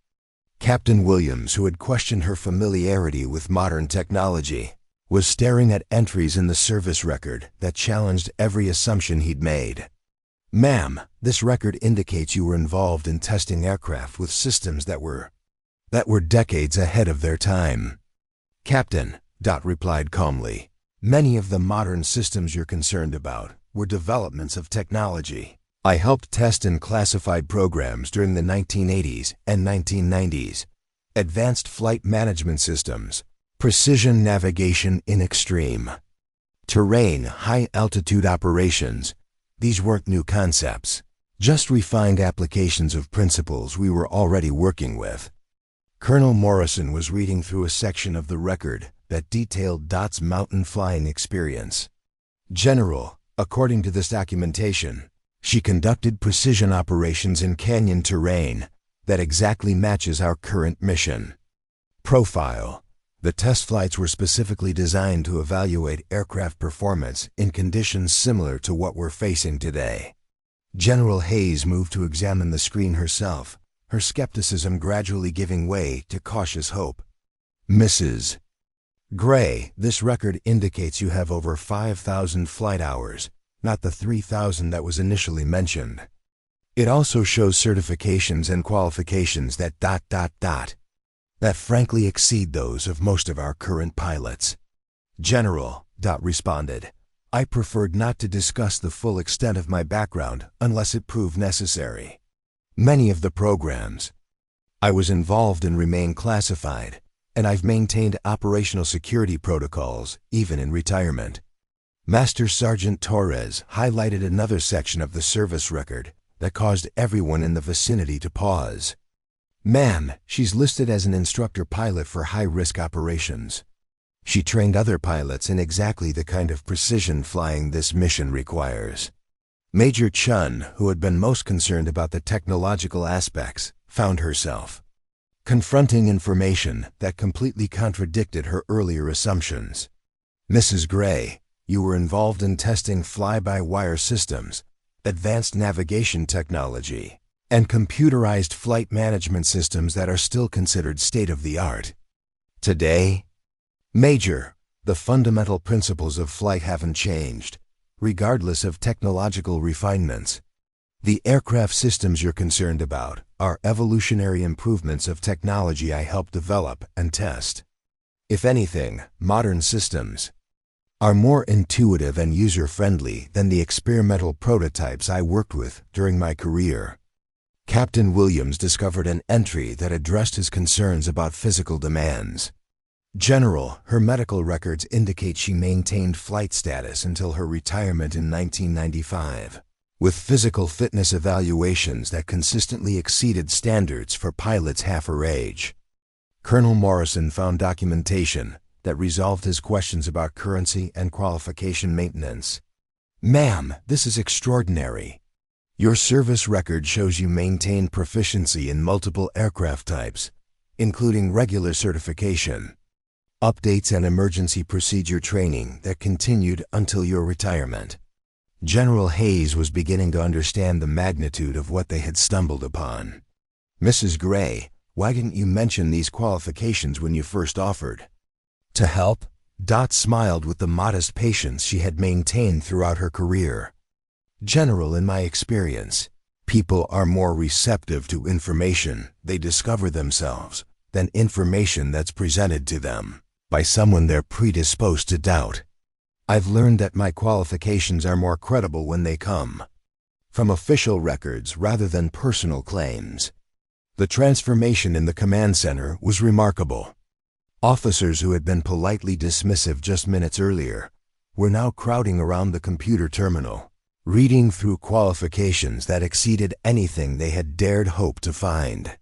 Captain Williams, who had questioned her familiarity with modern technology, was staring at entries in the service record that challenged every assumption he'd made. "Ma'am, this record indicates you were involved in testing aircraft with systems that were decades ahead of their time." "Captain," replied calmly, "many of the modern systems you're concerned about were developments of technology I helped test in classified programs during the 1980s and 1990s. Advanced flight management systems, precision navigation in extreme terrain, high-altitude operations. These weren't new concepts, just refined applications of principles we were already working with." Colonel Morrison was reading through a section of the record that detailed Dot's mountain flying experience. "General, according to this documentation, she conducted precision operations in canyon terrain that exactly matches our current mission. Profile: the test flights were specifically designed to evaluate aircraft performance in conditions similar to what we're facing today." General Hayes moved to examine the screen herself, her skepticism gradually giving way to cautious hope. "Mrs. Gray, this record indicates you have over 5,000 flight hours, not the 3,000 that was initially mentioned. It also shows certifications and qualifications that frankly exceed those of most of our current pilots." "General," responded, "I preferred not to discuss the full extent of my background unless it proved necessary. Many of the programs I was involved in remain classified, and I've maintained operational security protocols even in retirement." Master Sergeant Torres highlighted another section of the service record that caused everyone in the vicinity to pause. "Ma'am, she's listed as an instructor pilot for high-risk operations. She trained other pilots in exactly the kind of precision flying this mission requires." Major Chun, who had been most concerned about the technological aspects, found herself confronting information that completely contradicted her earlier assumptions. "Mrs. Gray, you were involved in testing fly-by-wire systems, advanced navigation technology, and computerized flight management systems that are still considered state-of-the-art. Today, Major, the fundamental principles of flight haven't changed, regardless of technological refinements. The aircraft systems you're concerned about are evolutionary improvements of technology I helped develop and test. If anything, modern systems are more intuitive and user-friendly than the experimental prototypes I worked with during my career." Captain Williams discovered an entry that addressed his concerns about physical demands. "General, her medical records indicate she maintained flight status until her retirement in 1995, with physical fitness evaluations that consistently exceeded standards for pilots half her age." Colonel Morrison found documentation that resolved his questions about currency and qualification maintenance. "Ma'am, this is extraordinary. Your service record shows you maintained proficiency in multiple aircraft types, including regular certification, updates and emergency procedure training that continued until your retirement." General Hayes was beginning to understand the magnitude of what they had stumbled upon. "Mrs. Gray, why didn't you mention these qualifications when you first offered to help?" Dot smiled with the modest patience she had maintained throughout her career. "General, in my experience, People are more receptive to information they discover themselves than information that's presented to them by someone they're predisposed to doubt. I've learned that my qualifications are more credible when they come from official records rather than personal claims. The transformation in the command center was remarkable. Officers who had been politely dismissive just minutes earlier were now crowding around the computer terminal, reading through qualifications that exceeded anything they had dared hope to find.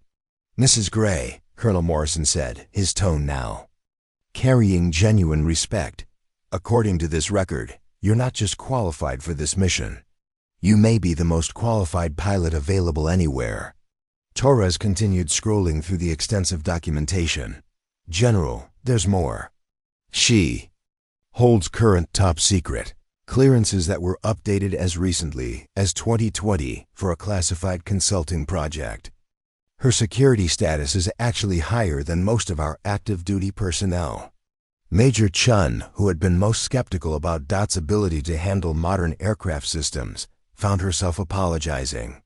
"Mrs. Gray," Colonel Morrison said, his tone now carrying genuine respect, "according to this record, you're not just qualified for this mission. You may be the most qualified pilot available anywhere." Torres continued scrolling through the extensive documentation. "General, there's more. She holds current top secret clearances that were updated as recently as 2020 for a classified consulting project. Her security status is actually higher than most of our active duty personnel." Major Chun, who had been most skeptical about Dot's ability to handle modern aircraft systems, found herself apologizing.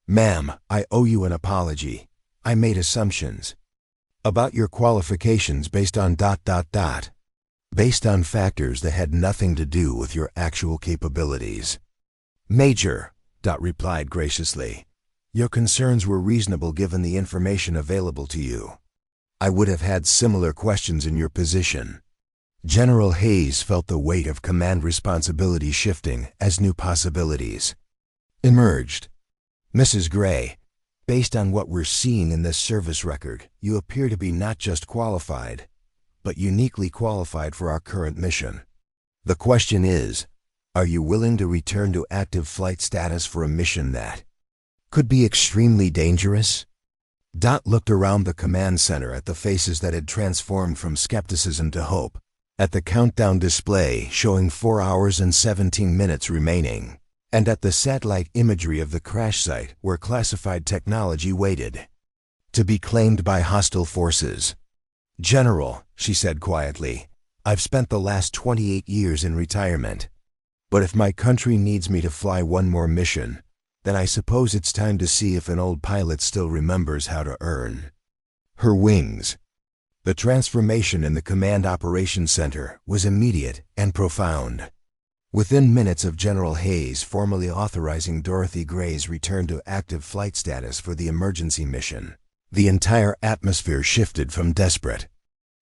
"Ma'am, I owe you an apology. I made assumptions about your qualifications based on ... based on factors that had nothing to do with your actual capabilities." "Major," Dot replied graciously, "your concerns were reasonable given the information available to you. I would have had similar questions in your position." General Hayes felt the weight of command responsibility shifting as new possibilities emerged. "Mrs. Gray, based on what we're seeing in this service record, you appear to be not just qualified, but uniquely qualified for our current mission. The question is, are you willing to return to active flight status for a mission that could be extremely dangerous?" Dot looked around the command center at the faces that had transformed from skepticism to hope, at the countdown display showing 4 hours and 17 minutes remaining, and at the satellite imagery of the crash site where classified technology waited to be claimed by hostile forces. "General," she said quietly, "I've spent the last 28 years in retirement. But if my country needs me to fly one more mission, then I suppose it's time to see if an old pilot still remembers how to earn her wings." The transformation in the Command Operations Center was immediate and profound. Within minutes of General Hayes formally authorizing Dorothy Gray's return to active flight status for the emergency mission, the entire atmosphere shifted from desperate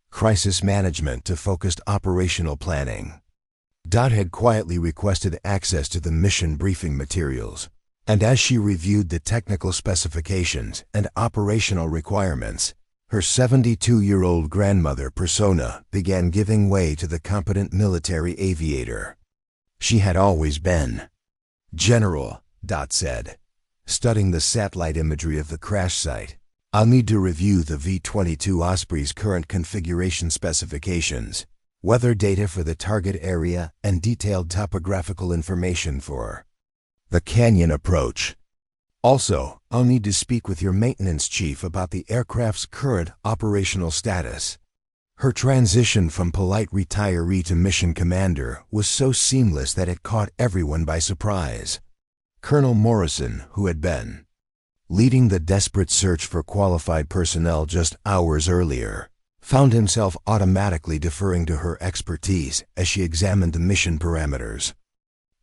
crisis management to focused operational planning. Dot had quietly requested access to the mission briefing materials, and as she reviewed the technical specifications and operational requirements, her 72-year-old grandmother persona began giving way to the competent military aviator she had always been. "General," Dot said, studying the satellite imagery of the crash site, "I'll need to review the V-22 Osprey's current configuration specifications, weather data for the target area, and detailed topographical information for the canyon approach. Also, I'll need to speak with your maintenance chief about the aircraft's current operational status." Her transition from polite retiree to mission commander was so seamless that it caught everyone by surprise. Colonel Morrison, who had been leading the desperate search for qualified personnel just hours earlier, found himself automatically deferring to her expertise as she examined the mission parameters.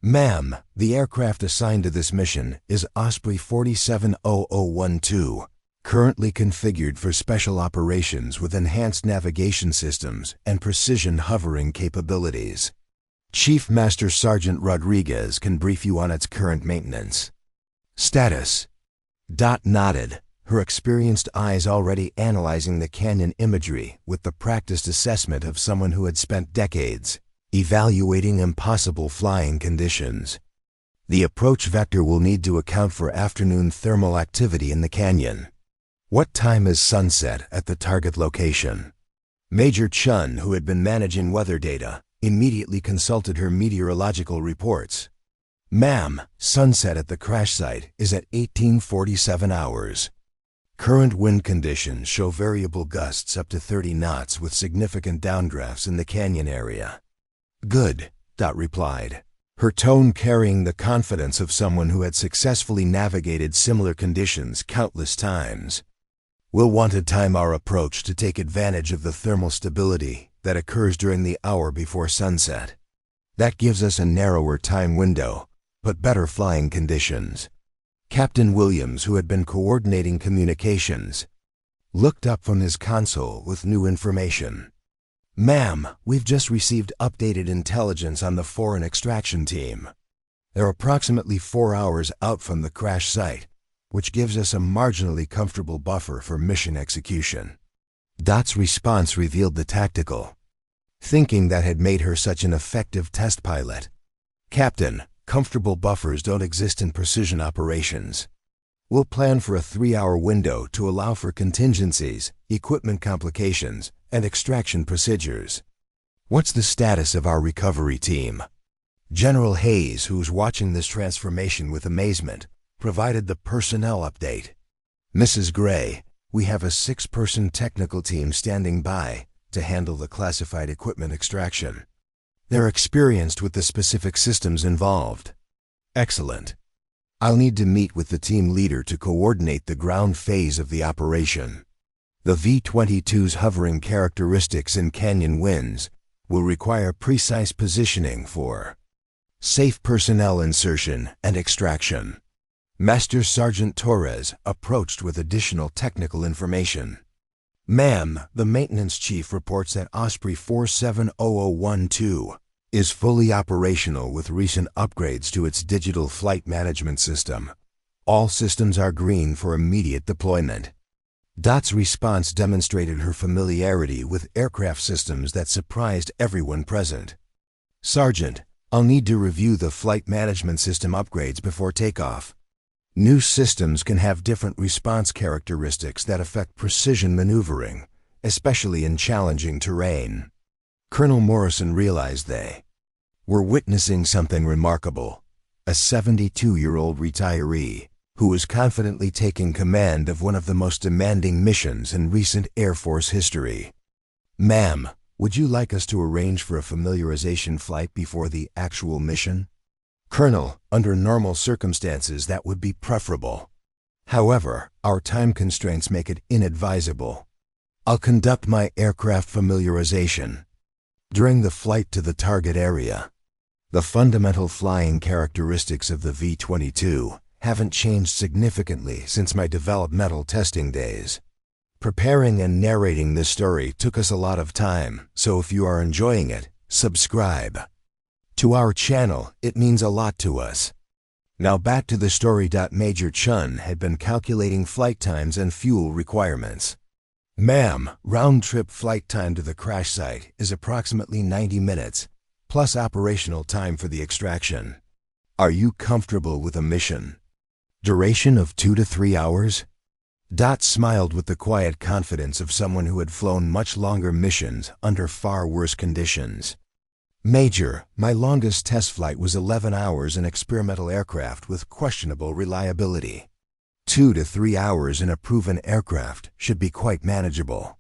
"Ma'am, the aircraft assigned to this mission is Osprey 470012, currently configured for special operations with enhanced navigation systems and precision hovering capabilities. Chief Master Sergeant Rodriguez can brief you on its current maintenance status." Dot nodded, her experienced eyes already analyzing the canyon imagery with the practiced assessment of someone who had spent decades evaluating impossible flying conditions. "The approach vector will need to account for afternoon thermal activity in the canyon. What time is sunset at the target location?" Major Chun, who had been managing weather data, immediately consulted her meteorological reports. "Ma'am, sunset at the crash site is at 1847 hours. Current wind conditions show variable gusts up to 30 knots with significant downdrafts in the canyon area." "Good," Dot replied. her tone carrying the confidence of someone who had successfully navigated similar conditions countless times. "We'll want to time our approach to take advantage of the thermal stability that occurs during the hour before sunset. That gives us a narrower time window, but better flying conditions." Captain Williams, who had been coordinating communications, looked up from his console with new information. "Ma'am, we've just received updated intelligence on the foreign extraction team. They're approximately 4 hours out from the crash site, which gives us a marginally comfortable buffer for mission execution." Dot's response revealed the tactical thinking that had made her such an effective test pilot. "Captain, comfortable buffers don't exist in precision operations. We'll plan for a 3-hour window to allow for contingencies, equipment complications, and extraction procedures." "What's the status of our recovery team?" General Hayes, who's watching this transformation with amazement, provided the personnel update. "Mrs. Gray, we have a 6-person technical team standing by to handle the classified equipment extraction. They're experienced with the specific systems involved." "Excellent. I'll need to meet with the team leader to coordinate the ground phase of the operation. The V-22's hovering characteristics in canyon winds will require precise positioning for safe personnel insertion and extraction." Master Sergeant Torres approached with additional technical information. "Ma'am, the maintenance chief reports that Osprey 470012 is fully operational with recent upgrades to its digital flight management system. All systems are green for immediate deployment." Dot's response demonstrated her familiarity with aircraft systems that surprised everyone present. "Sergeant, I'll need to review the flight management system upgrades before takeoff. New systems can have different response characteristics that affect precision maneuvering, especially in challenging terrain." Colonel Morrison realized they were witnessing something remarkable. A 72-year-old retiree who was confidently taking command of one of the most demanding missions in recent Air Force history. "Ma'am, would you like us to arrange for a familiarization flight before the actual mission?" "Colonel, under normal circumstances that would be preferable. However, our time constraints make it inadvisable. I'll conduct my aircraft familiarization during the flight to the target area." The fundamental flying characteristics of the V-22 haven't changed significantly since my developmental testing days. Preparing and narrating this story took us a lot of time, so if you are enjoying it, subscribe to our channel. It means a lot to us. Now back to the story. Major Chun had been calculating flight times and fuel requirements. "Ma'am, round-trip flight time to the crash site is approximately 90 minutes, plus operational time for the extraction. Are you comfortable with a mission duration of 2 to 3 hours?" Dot smiled with the quiet confidence of someone who had flown much longer missions under far worse conditions. "Major, my longest test flight was 11 hours in experimental aircraft with questionable reliability. 2 to 3 hours in a proven aircraft should be quite manageable."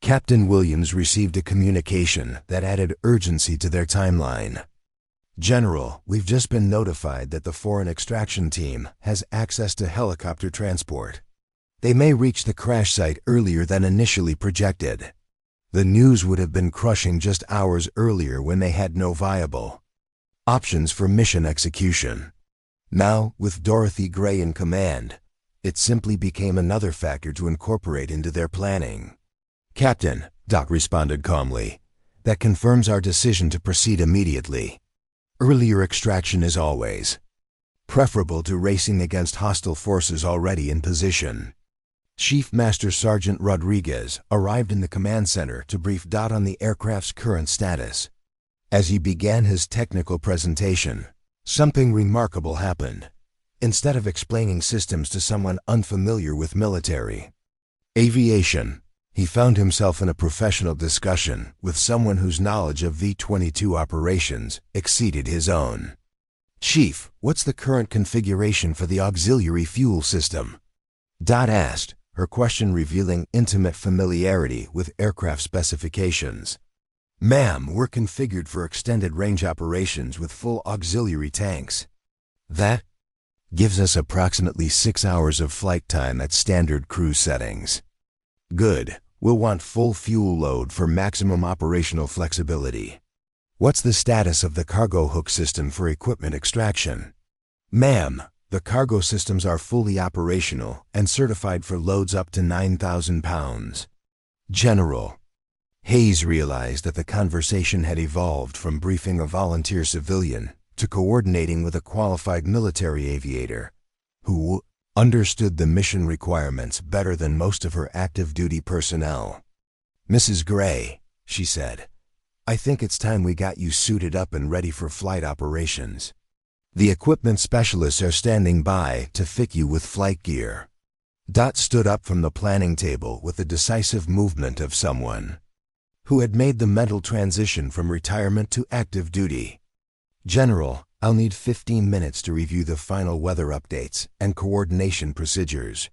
Captain Williams received a communication that added urgency to their timeline. "General, we've just been notified that the foreign extraction team has access to helicopter transport. They may reach the crash site earlier than initially projected." The news would have been crushing just hours earlier when they had no viable options for mission execution. Now, with Dorothy Gray in command, it simply became another factor to incorporate into their planning. "Captain," Doc responded calmly, "that confirms our decision to proceed immediately. Earlier extraction is always preferable to racing against hostile forces already in position." Chief Master Sergeant Rodriguez arrived in the command center to brief Dot on the aircraft's current status. As he began his technical presentation, something remarkable happened. Instead of explaining systems to someone unfamiliar with military aviation, he found himself in a professional discussion with someone whose knowledge of V-22 operations exceeded his own. "Chief, what's the current configuration for the auxiliary fuel system?" Dot asked, her question revealing intimate familiarity with aircraft specifications. Ma'am, we're configured for extended range operations with full auxiliary tanks. That gives us approximately 6 hours of flight time at standard cruise settings. Good. We'll want full fuel load for maximum operational flexibility. What's the status of the cargo hook system for equipment extraction? Ma'am, the cargo systems are fully operational and certified for loads up to 9,000 pounds. General. Hayes realized that the conversation had evolved from briefing a volunteer civilian to coordinating with a qualified military aviator who understood the mission requirements better than most of her active duty personnel. Mrs. Gray, she said, I think it's time we got you suited up and ready for flight operations. The equipment specialists are standing by to fit you with flight gear. Dot stood up from the planning table with the decisive movement of someone who had made the mental transition from retirement to active duty. General, I'll need 15 minutes to review the final weather updates and coordination procedures.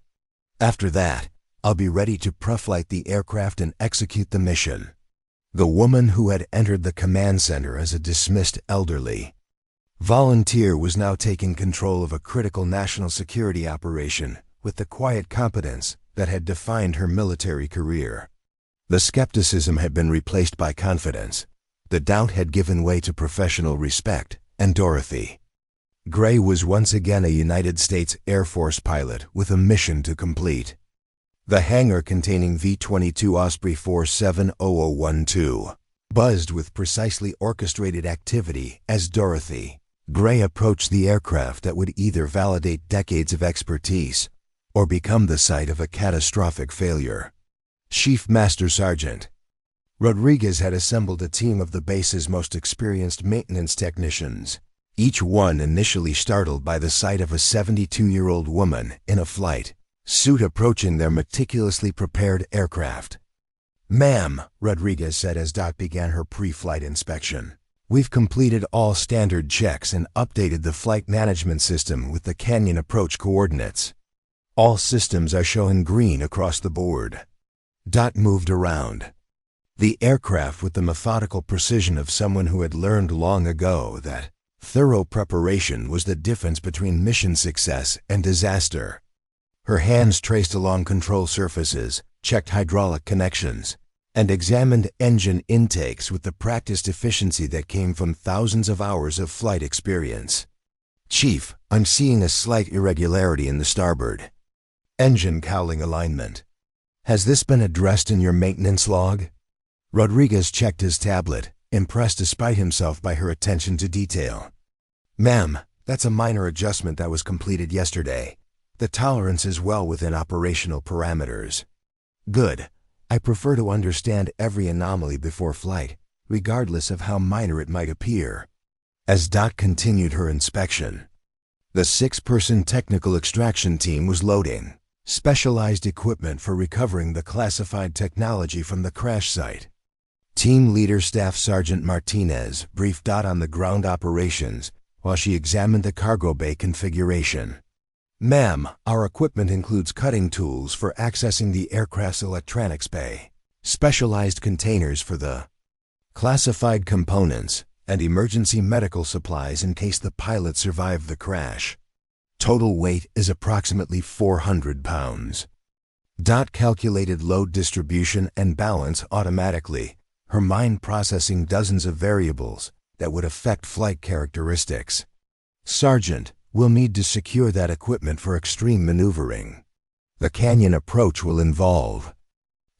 After that, I'll be ready to preflight the aircraft and execute the mission. The woman who had entered the command center as a dismissed elderly volunteer was now taking control of a critical national security operation with the quiet competence that had defined her military career. The skepticism had been replaced by confidence. The doubt had given way to professional respect, and Dorothy Gray was once again a United States Air Force pilot with a mission to complete. The hangar containing V-22 Osprey 470012 buzzed with precisely orchestrated activity as Dorothy Gray approached the aircraft that would either validate decades of expertise or become the site of a catastrophic failure. Chief Master Sergeant Rodriguez had assembled a team of the base's most experienced maintenance technicians, each one initially startled by the sight of a 72-year-old woman in a flight suit approaching their meticulously prepared aircraft. Ma'am, Rodriguez said as Dot began her pre-flight inspection, we've completed all standard checks and updated the flight management system with the canyon approach coordinates. All systems are showing green across the board. Dot moved around the aircraft with the methodical precision of someone who had learned long ago that thorough preparation was the difference between mission success and disaster. Her hands traced along control surfaces, checked hydraulic connections, and examined engine intakes with the practiced efficiency that came from thousands of hours of flight experience. Chief, I'm seeing a slight irregularity in the starboard engine cowling alignment. Has this been addressed in your maintenance log? Rodriguez checked his tablet, impressed despite himself by her attention to detail. Ma'am, that's a minor adjustment that was completed yesterday. The tolerance is well within operational parameters. Good. I prefer to understand every anomaly before flight, regardless of how minor it might appear. As Dot continued her inspection, the 6-person technical extraction team was loading specialized equipment for recovering the classified technology from the crash site. Team Leader Staff Sergeant Martinez briefed Dot on the ground operations while she examined the cargo bay configuration. Ma'am, our equipment includes cutting tools for accessing the aircraft's electronics bay, specialized containers for the classified components, and emergency medical supplies in case the pilot survived the crash. Total weight is approximately 400 pounds. Dot calculated load distribution and balance automatically, her mind processing dozens of variables that would affect flight characteristics. Sergeant, we'll need to secure that equipment for extreme maneuvering. The canyon approach will involve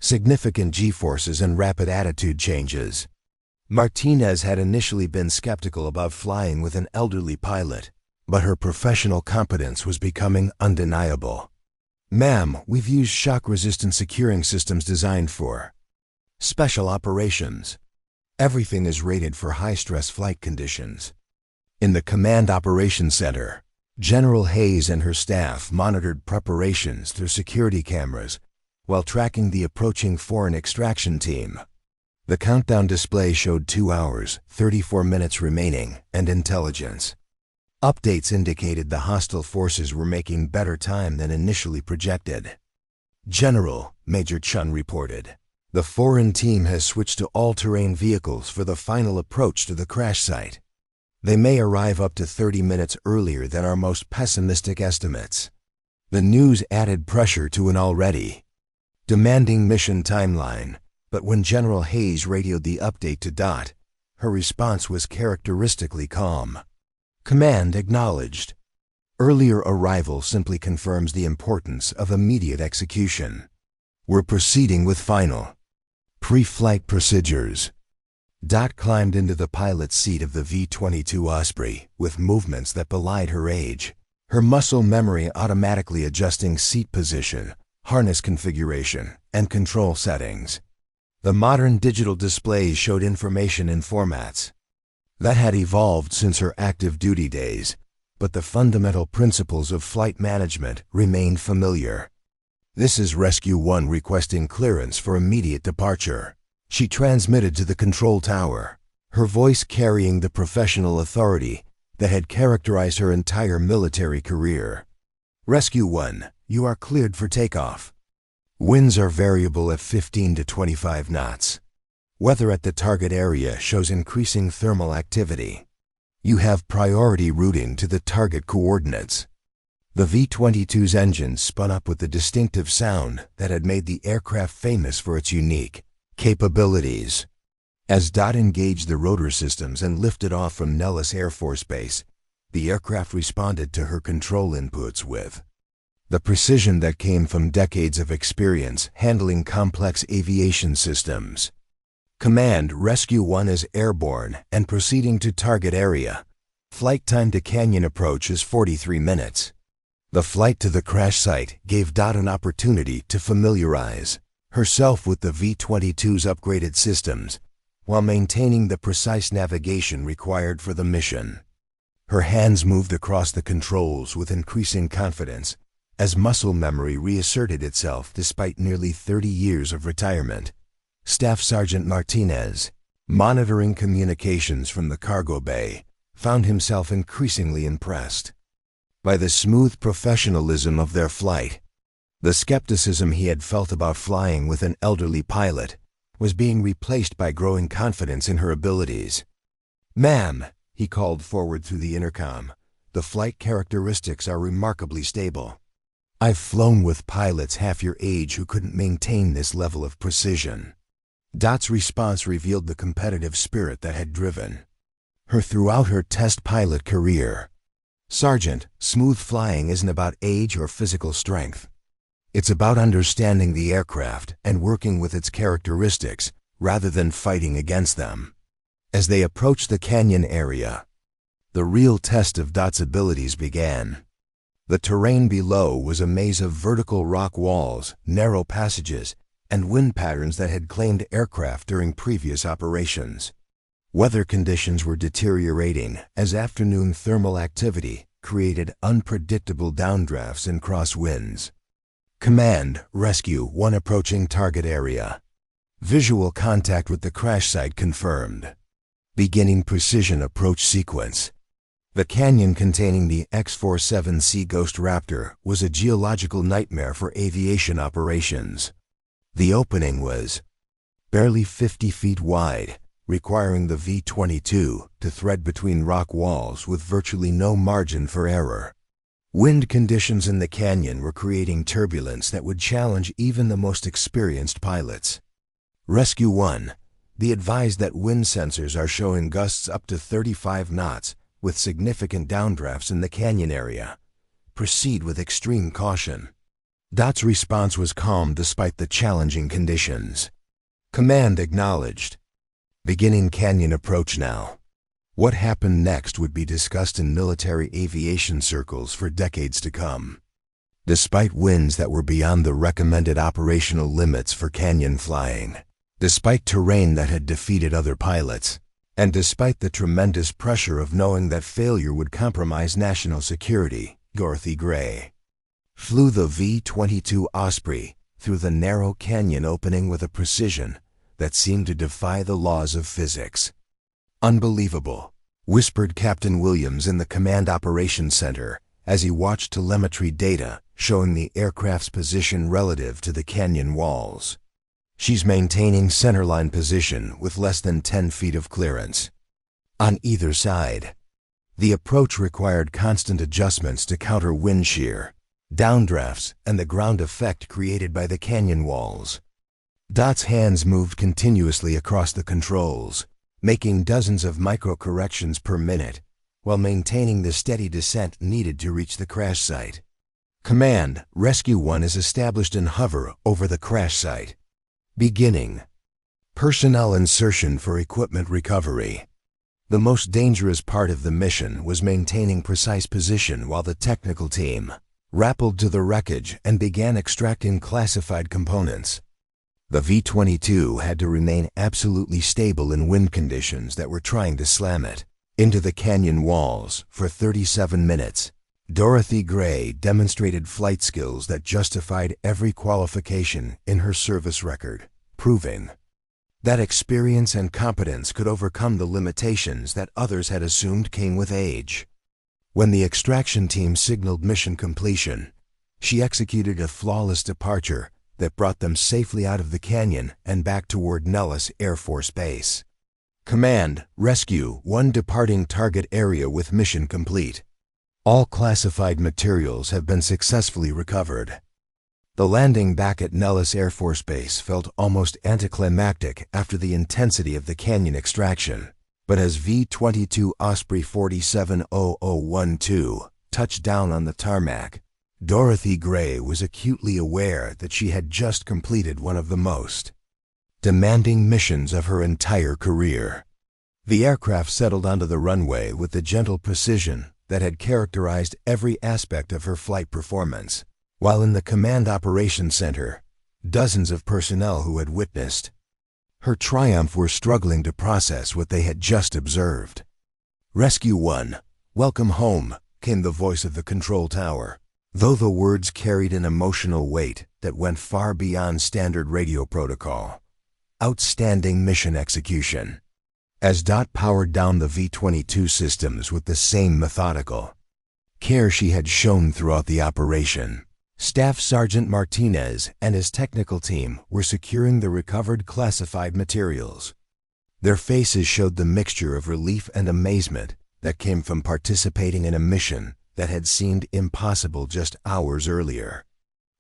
significant G-forces and rapid attitude changes. Martinez had initially been skeptical about flying with an elderly pilot, but her professional competence was becoming undeniable. Ma'am, we've used shock-resistant securing systems designed for special operations. Everything is rated for high-stress flight conditions. In the Command Operations Center, General Hayes and her staff monitored preparations through security cameras while tracking the approaching foreign extraction team. The countdown display showed 2 hours, 34 minutes remaining, and intelligence. Updates indicated the hostile forces were making better time than initially projected. General, Major Chun reported, The foreign team has switched to all-terrain vehicles for the final approach to the crash site. They may arrive up to 30 minutes earlier than our most pessimistic estimates. The news added pressure to an already demanding mission timeline, but when General Hayes radioed the update to Dot, her response was characteristically calm. Command acknowledged. Earlier arrival simply confirms the importance of immediate execution. We're proceeding with final pre-flight procedures. Dot climbed into the pilot's seat of the V-22 Osprey with movements that belied her age, her muscle memory automatically adjusting seat position, harness configuration, and control settings. The modern digital displays showed information in formats that had evolved since her active duty days, but the fundamental principles of flight management remained familiar. This is Rescue 1 requesting clearance for immediate departure. She transmitted to the control tower, her voice carrying the professional authority that had characterized her entire military career. Rescue 1, you are cleared for takeoff. Winds are variable at 15 to 25 knots. Weather at the target area shows increasing thermal activity. You have priority routing to the target coordinates. The V-22's engines spun up with the distinctive sound that had made the aircraft famous for its unique capabilities. As Dot engaged the rotor systems and lifted off from Nellis Air Force Base, the aircraft responded to her control inputs with the precision that came from decades of experience handling complex aviation systems. Command, Rescue 1 is airborne and proceeding to target area. Flight time to canyon approach is 43 minutes. The flight to the crash site gave Dot an opportunity to familiarize herself with the V-22's upgraded systems while maintaining the precise navigation required for the mission. Her hands moved across the controls with increasing confidence as muscle memory reasserted itself despite nearly 30 years of retirement. Staff Sergeant Martinez, monitoring communications from the cargo bay, found himself increasingly impressed by the smooth professionalism of their flight. The skepticism he had felt about flying with an elderly pilot was being replaced by growing confidence in her abilities. "Ma'am," he called forward through the intercom, "the flight characteristics are remarkably stable. I've flown with pilots half your age who couldn't maintain this level of precision." Dot's response revealed the competitive spirit that had driven her throughout her test pilot career. "Sergeant, smooth flying isn't about age or physical strength. It's about understanding the aircraft and working with its characteristics rather than fighting against them." As they approached the canyon area, the real test of Dot's abilities began. The terrain below was a maze of vertical rock walls, narrow passages, and wind patterns that had claimed aircraft during previous operations. Weather conditions were deteriorating as afternoon thermal activity created unpredictable downdrafts and crosswinds. "Command, Rescue 1 approaching target area. Visual contact with the crash site confirmed. Beginning precision approach sequence." The canyon containing the X-47C Ghost Raptor was a geological nightmare for aviation operations. The opening was barely 50 feet wide, requiring the V-22 to thread between rock walls with virtually no margin for error. Wind conditions in the canyon were creating turbulence that would challenge even the most experienced pilots. "Rescue 1, be advised that wind sensors are showing gusts up to 35 knots with significant downdrafts in the canyon area. Proceed with extreme caution." Dot's response was calm despite the challenging conditions. Command acknowledged. Beginning canyon approach now. What happened next would be discussed in military aviation circles for decades to come. Despite winds that were beyond the recommended operational limits for canyon flying, despite terrain that had defeated other pilots, and despite the tremendous pressure of knowing that failure would compromise national security, Dorothy Gray flew the V-22 Osprey through the narrow canyon opening with a precision that seemed to defy the laws of physics. "Unbelievable," whispered Captain Williams in the Command Operations Center as he watched telemetry data showing the aircraft's position relative to the canyon walls. She's maintaining centerline position with less than 10 feet of clearance. On either side, the approach required constant adjustments to counter wind shear, downdrafts, and the ground effect created by the canyon walls. Dot's hands moved continuously across the controls, making dozens of micro-corrections per minute, while maintaining the steady descent needed to reach the crash site. Command, Rescue 1 is established in hover over the crash site. Beginning. Personnel insertion for equipment recovery. The most dangerous part of the mission was maintaining precise position while the technical team rappelled to the wreckage and began extracting classified components. The V-22 had to remain absolutely stable in wind conditions that were trying to slam it into the canyon walls for 37 minutes. Dorothy Gray demonstrated flight skills that justified every qualification in her service record, proving that experience and competence could overcome the limitations that others had assumed came with age. When the extraction team signaled mission completion, she executed a flawless departure that brought them safely out of the canyon and back toward Nellis Air Force Base. Command, Rescue 1 departing target area with mission complete. All classified materials have been successfully recovered. The landing back at Nellis Air Force Base felt almost anticlimactic after the intensity of the canyon extraction, but as V-22 Osprey 470012 touched down on the tarmac, Dorothy Gray was acutely aware that she had just completed one of the most demanding missions of her entire career. The aircraft settled onto the runway with the gentle precision that had characterized every aspect of her flight performance, while in the Command Operations Center, dozens of personnel who had witnessed her triumph were struggling to process what they had just observed. Rescue 1, welcome home, came the voice of the control tower, though the words carried an emotional weight that went far beyond standard radio protocol. Outstanding mission execution. As Dot powered down the V-22 systems with the same methodical care she had shown throughout the operation, Staff Sergeant Martinez and his technical team were securing the recovered classified materials. Their faces showed the mixture of relief and amazement that came from participating in a mission that had seemed impossible just hours earlier.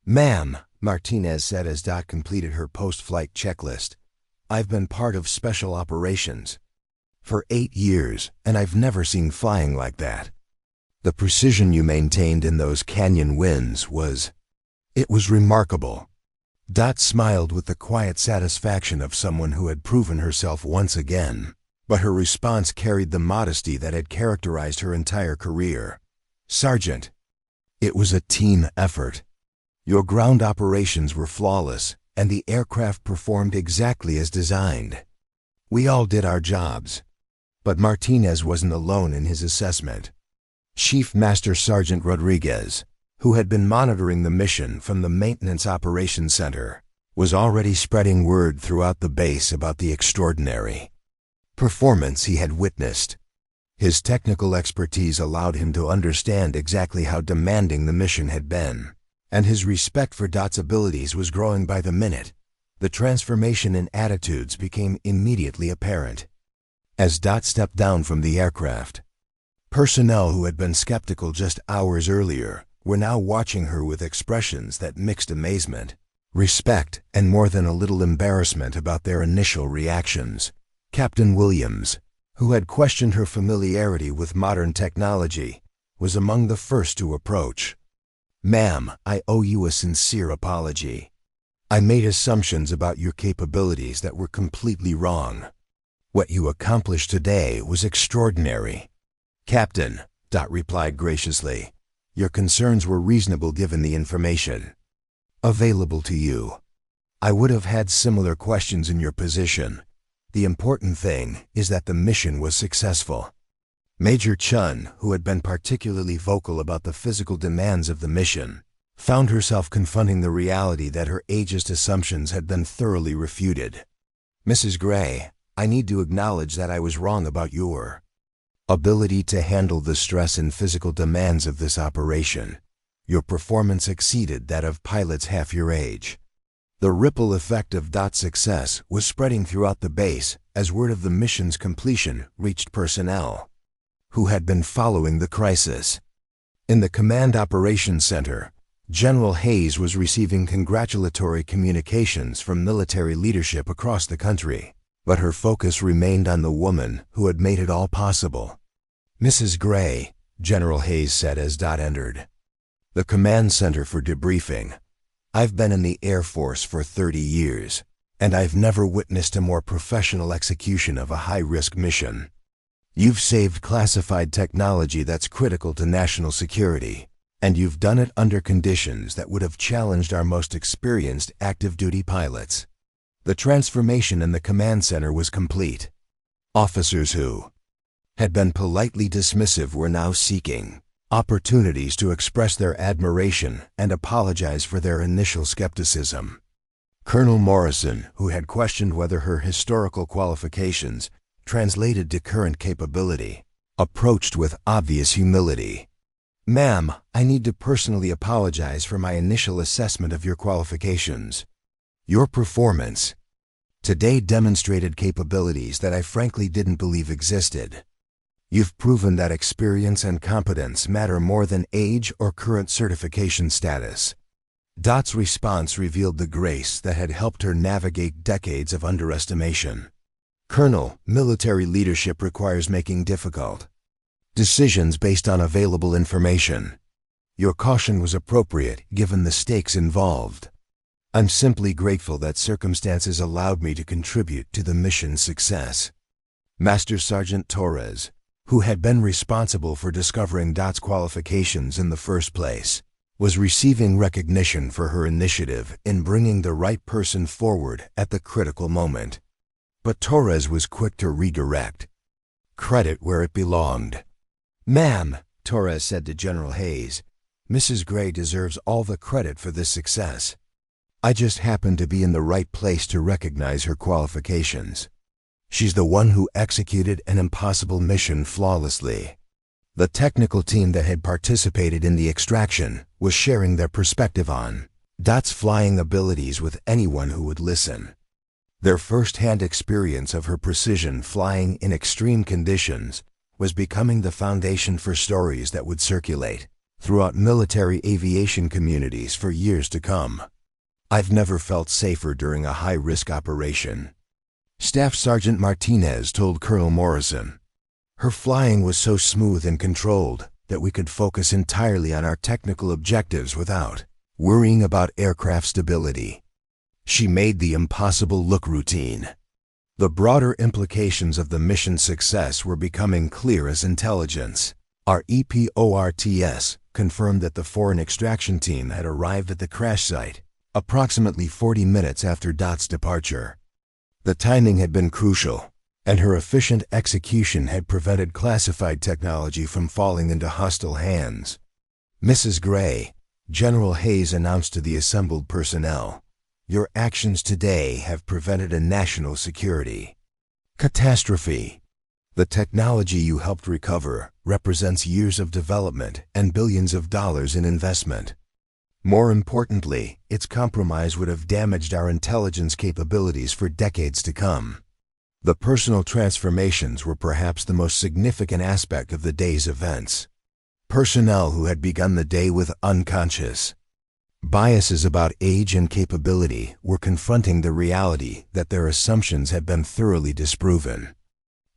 "Ma'am," Martinez said as Dot completed her post-flight checklist, "I've been part of special operations for 8 years, and I've never seen flying like that. The precision you maintained in those canyon winds it was remarkable." Dot smiled with the quiet satisfaction of someone who had proven herself once again, but her response carried the modesty that had characterized her entire career. "Sergeant, it was a team effort. Your ground operations were flawless, and the aircraft performed exactly as designed. We all did our jobs." But Martinez wasn't alone in his assessment. Chief Master Sergeant Rodriguez, who had been monitoring the mission from the Maintenance Operations Center, was already spreading word throughout the base about the extraordinary performance he had witnessed. His technical expertise allowed him to understand exactly how demanding the mission had been, and his respect for Dot's abilities was growing by the minute. The transformation in attitudes became immediately apparent. As Dot stepped down from the aircraft, personnel who had been skeptical just hours earlier were now watching her with expressions that mixed amazement, respect, and more than a little embarrassment about their initial reactions. Captain Williams, who had questioned her familiarity with modern technology, was among the first to approach. "Ma'am, I owe you a sincere apology. I made assumptions about your capabilities that were completely wrong. What you accomplished today was extraordinary." "Captain," Dot replied graciously, "your concerns were reasonable given the information available to you. I would have had similar questions in your position. The important thing is that the mission was successful." Major Chun, who had been particularly vocal about the physical demands of the mission, found herself confronting the reality that her ageist assumptions had been thoroughly refuted. "Mrs. Gray, I need to acknowledge that I was wrong about your ability to handle the stress and physical demands of this operation. Your performance exceeded that of pilots half your age." The ripple effect of Dot's success was spreading throughout the base as word of the mission's completion reached personnel who had been following the crisis. In the Command Operations Center, General Hayes was receiving congratulatory communications from military leadership across the country, but her focus remained on the woman who had made it all possible. "Mrs. Gray," General Hayes said as Dot entered the command center for debriefing, "I've been in the Air Force for 30 years, and I've never witnessed a more professional execution of a high-risk mission. You've saved classified technology that's critical to national security, and you've done it under conditions that would have challenged our most experienced active-duty pilots." The transformation in the command center was complete. Officers who had been politely dismissive were now seeking opportunities to express their admiration and apologize for their initial skepticism. Colonel Morrison, who had questioned whether her historical qualifications translated to current capability, approached with obvious humility. "Ma'am, I need to personally apologize for my initial assessment of your qualifications. Your performance today demonstrated capabilities that I frankly didn't believe existed. You've proven that experience and competence matter more than age or current certification status." Dot's response revealed the grace that had helped her navigate decades of underestimation. "Colonel, military leadership requires making difficult decisions based on available information. Your caution was appropriate given the stakes involved. I'm simply grateful that circumstances allowed me to contribute to the mission's success." Master Sergeant Torres, who had been responsible for discovering Dot's qualifications in the first place, was receiving recognition for her initiative in bringing the right person forward at the critical moment. But Torres was quick to redirect credit where it belonged. "Ma'am," Torres said to General Hayes, "Mrs. Gray deserves all the credit for this success. I just happened to be in the right place to recognize her qualifications. She's the one who executed an impossible mission flawlessly." The technical team that had participated in the extraction was sharing their perspective on Dot's flying abilities with anyone who would listen. Their first-hand experience of her precision flying in extreme conditions was becoming the foundation for stories that would circulate throughout military aviation communities for years to come. "I've never felt safer during a high-risk operation," Staff Sergeant Martinez told Colonel Morrison. "Her flying was so smooth and controlled that we could focus entirely on our technical objectives without worrying about aircraft stability. She made the impossible look routine." The broader implications of the mission's success were becoming clear as intelligence. Our EPORTS confirmed that the foreign extraction team had arrived at the crash site approximately 40 minutes after Dot's departure. The timing had been crucial, and her efficient execution had prevented classified technology from falling into hostile hands. "Mrs. Gray," General Hayes announced to the assembled personnel, "your actions today have prevented a national security catastrophe. The technology you helped recover represents years of development and billions of dollars in investment. More importantly, its compromise would have damaged our intelligence capabilities for decades to come." The personal transformations were perhaps the most significant aspect of the day's events. Personnel who had begun the day with unconscious biases about age and capability were confronting the reality that their assumptions had been thoroughly disproven.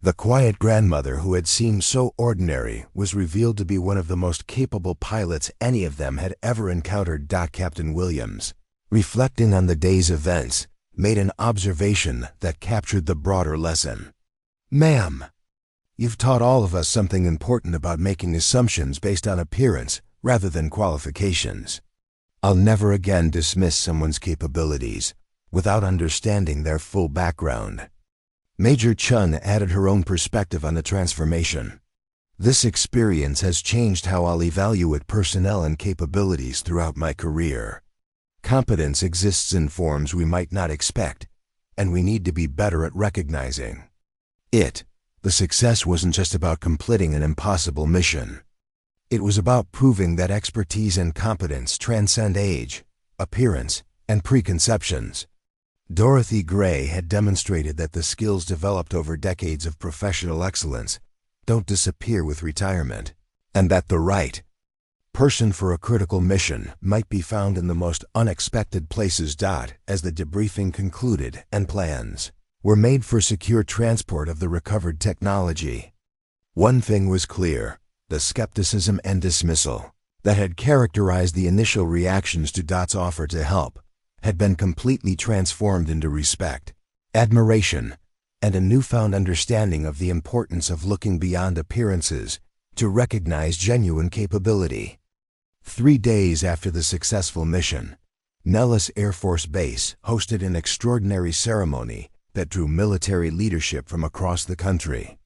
The quiet grandmother who had seemed so ordinary was revealed to be one of the most capable pilots any of them had ever encountered. Captain Williams, reflecting on the day's events, made an observation that captured the broader lesson. "Ma'am, you've taught all of us something important about making assumptions based on appearance rather than qualifications. I'll never again dismiss someone's capabilities without understanding their full background." Major Chun added her own perspective on the transformation. "This experience has changed how I'll evaluate personnel and capabilities throughout my career. Competence exists in forms we might not expect, and we need to be better at recognizing it." The success wasn't just about completing an impossible mission. It was about proving that expertise and competence transcend age, appearance, and preconceptions. Dorothy Gray had demonstrated that the skills developed over decades of professional excellence don't disappear with retirement, and that the right person for a critical mission might be found in the most unexpected places. As the debriefing concluded and plans were made for secure transport of the recovered technology, one thing was clear: the skepticism and dismissal that had characterized the initial reactions to Dot's offer to help had been completely transformed into respect, admiration, and a newfound understanding of the importance of looking beyond appearances to recognize genuine capability. 3 days after the successful mission, Nellis Air Force Base hosted an extraordinary ceremony that drew military leadership from across the country.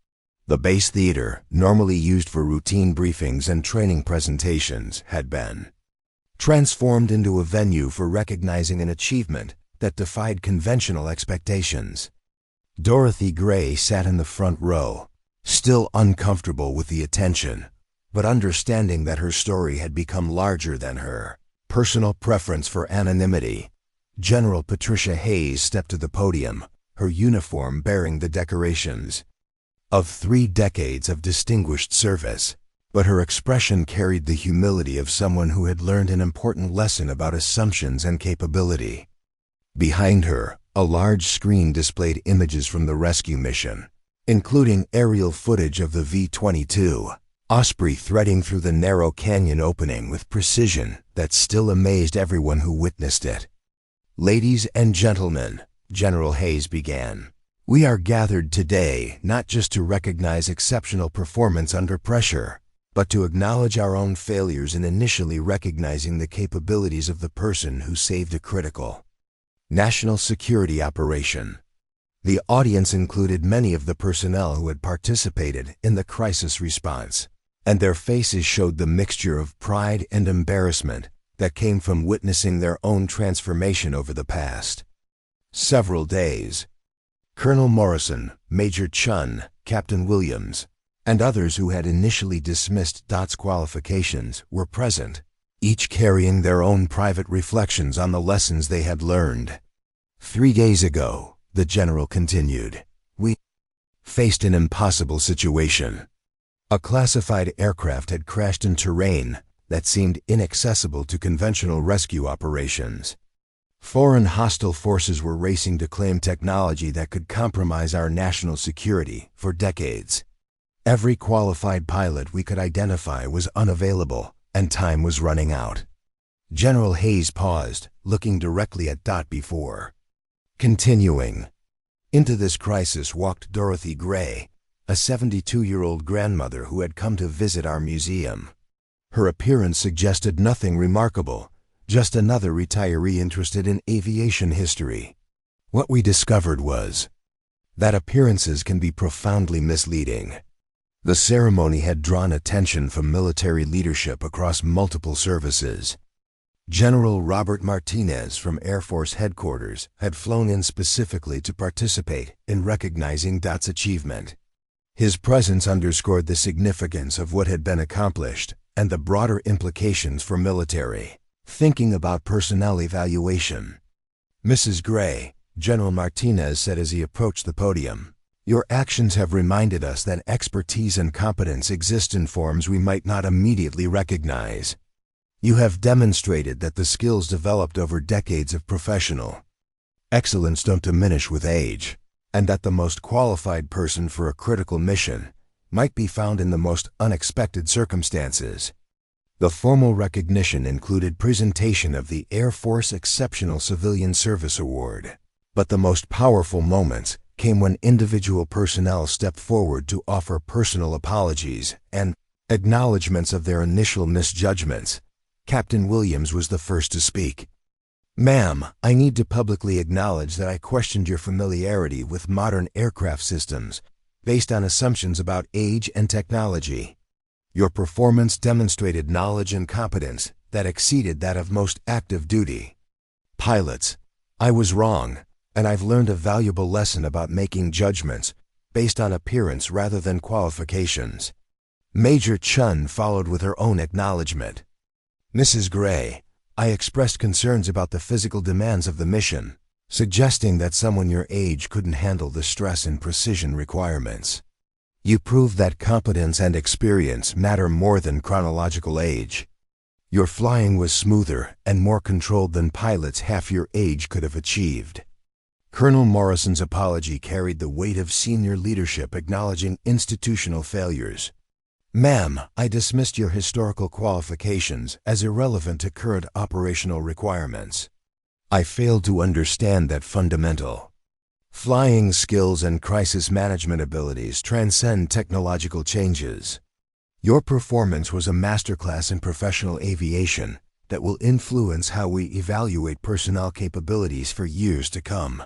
The base theater, normally used for routine briefings and training presentations, had been transformed into a venue for recognizing an achievement that defied conventional expectations. Dorothy Gray sat in the front row, still uncomfortable with the attention, but understanding that her story had become larger than her personal preference for anonymity. General Patricia Hayes stepped to the podium, her uniform bearing the decorations of 3 decades of distinguished service, but her expression carried the humility of someone who had learned an important lesson about assumptions and capability. Behind her, a large screen displayed images from the rescue mission, including aerial footage of the V-22 Osprey threading through the narrow canyon opening with precision that still amazed everyone who witnessed it. "Ladies and gentlemen," General Hayes began, "we are gathered today not just to recognize exceptional performance under pressure, but to acknowledge our own failures in initially recognizing the capabilities of the person who saved a critical national security operation." The audience included many of the personnel who had participated in the crisis response, and their faces showed the mixture of pride and embarrassment that came from witnessing their own transformation over the past several days. Colonel Morrison, Major Chun, Captain Williams, and others who had initially dismissed Dot's qualifications were present, each carrying their own private reflections on the lessons they had learned. 3 days ago, the general continued, we faced an impossible situation. A classified aircraft had crashed in terrain that seemed inaccessible to conventional rescue operations. Foreign hostile forces were racing to claim technology that could compromise our national security for decades. Every qualified pilot we could identify was unavailable, and time was running out. General Hayes paused, looking directly at Dot before continuing. Into this crisis walked Dorothy Gray, a 72-year-old grandmother who had come to visit our museum. Her appearance suggested nothing remarkable, just another retiree interested in aviation history. What we discovered was that appearances can be profoundly misleading. The ceremony had drawn attention from military leadership across multiple services. General Robert Martinez from Air Force Headquarters had flown in specifically to participate in recognizing Dot's achievement. His presence underscored the significance of what had been accomplished and the broader implications for military thinking about personnel evaluation. "Mrs. Gray," General Martinez said as he approached the podium, "your actions have reminded us that expertise and competence exist in forms we might not immediately recognize. You have demonstrated that the skills developed over decades of professional excellence don't diminish with age, and that the most qualified person for a critical mission might be found in the most unexpected circumstances." The formal recognition included presentation of the Air Force Exceptional Civilian Service Award, but the most powerful moments came when individual personnel stepped forward to offer personal apologies and acknowledgments of their initial misjudgments. Captain Williams was the first to speak. "Ma'am, I need to publicly acknowledge that I questioned your familiarity with modern aircraft systems based on assumptions about age and technology. Your performance demonstrated knowledge and competence that exceeded that of most active duty pilots. I was wrong, and I've learned a valuable lesson about making judgments based on appearance rather than qualifications." Major Chun followed with her own acknowledgement. "Mrs. Gray, I expressed concerns about the physical demands of the mission, suggesting that someone your age couldn't handle the stress and precision requirements. You proved that competence and experience matter more than chronological age. Your flying was smoother and more controlled than pilots half your age could have achieved. Colonel Morrison's apology carried the weight of senior leadership acknowledging institutional failures. Ma'am, I dismissed your historical qualifications as irrelevant to current operational requirements. I failed to understand that fundamental flying skills and crisis management abilities transcend technological changes. Your performance was a masterclass in professional aviation that will influence how we evaluate personnel capabilities for years to come.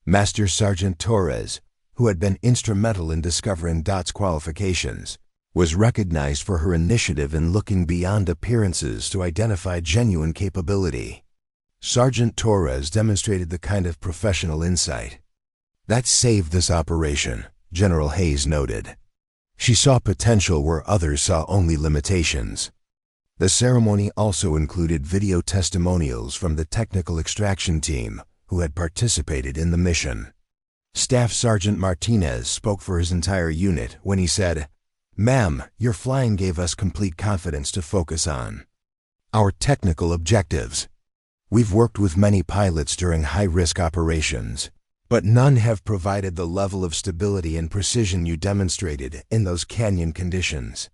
Master Sergeant Torres, who had been instrumental in discovering Dot's qualifications, was recognized for her initiative in looking beyond appearances to identify genuine capability. Sergeant Torres demonstrated the kind of professional insight that saved this operation, General Hayes noted. She saw potential where others saw only limitations. The ceremony also included video testimonials from the technical extraction team who had participated in the mission. Staff Sergeant Martinez spoke for his entire unit when he said, "Ma'am, your flying gave us complete confidence to focus on our technical objectives. We've worked with many pilots during high-risk operations, but none have provided the level of stability and precision you demonstrated in those canyon conditions."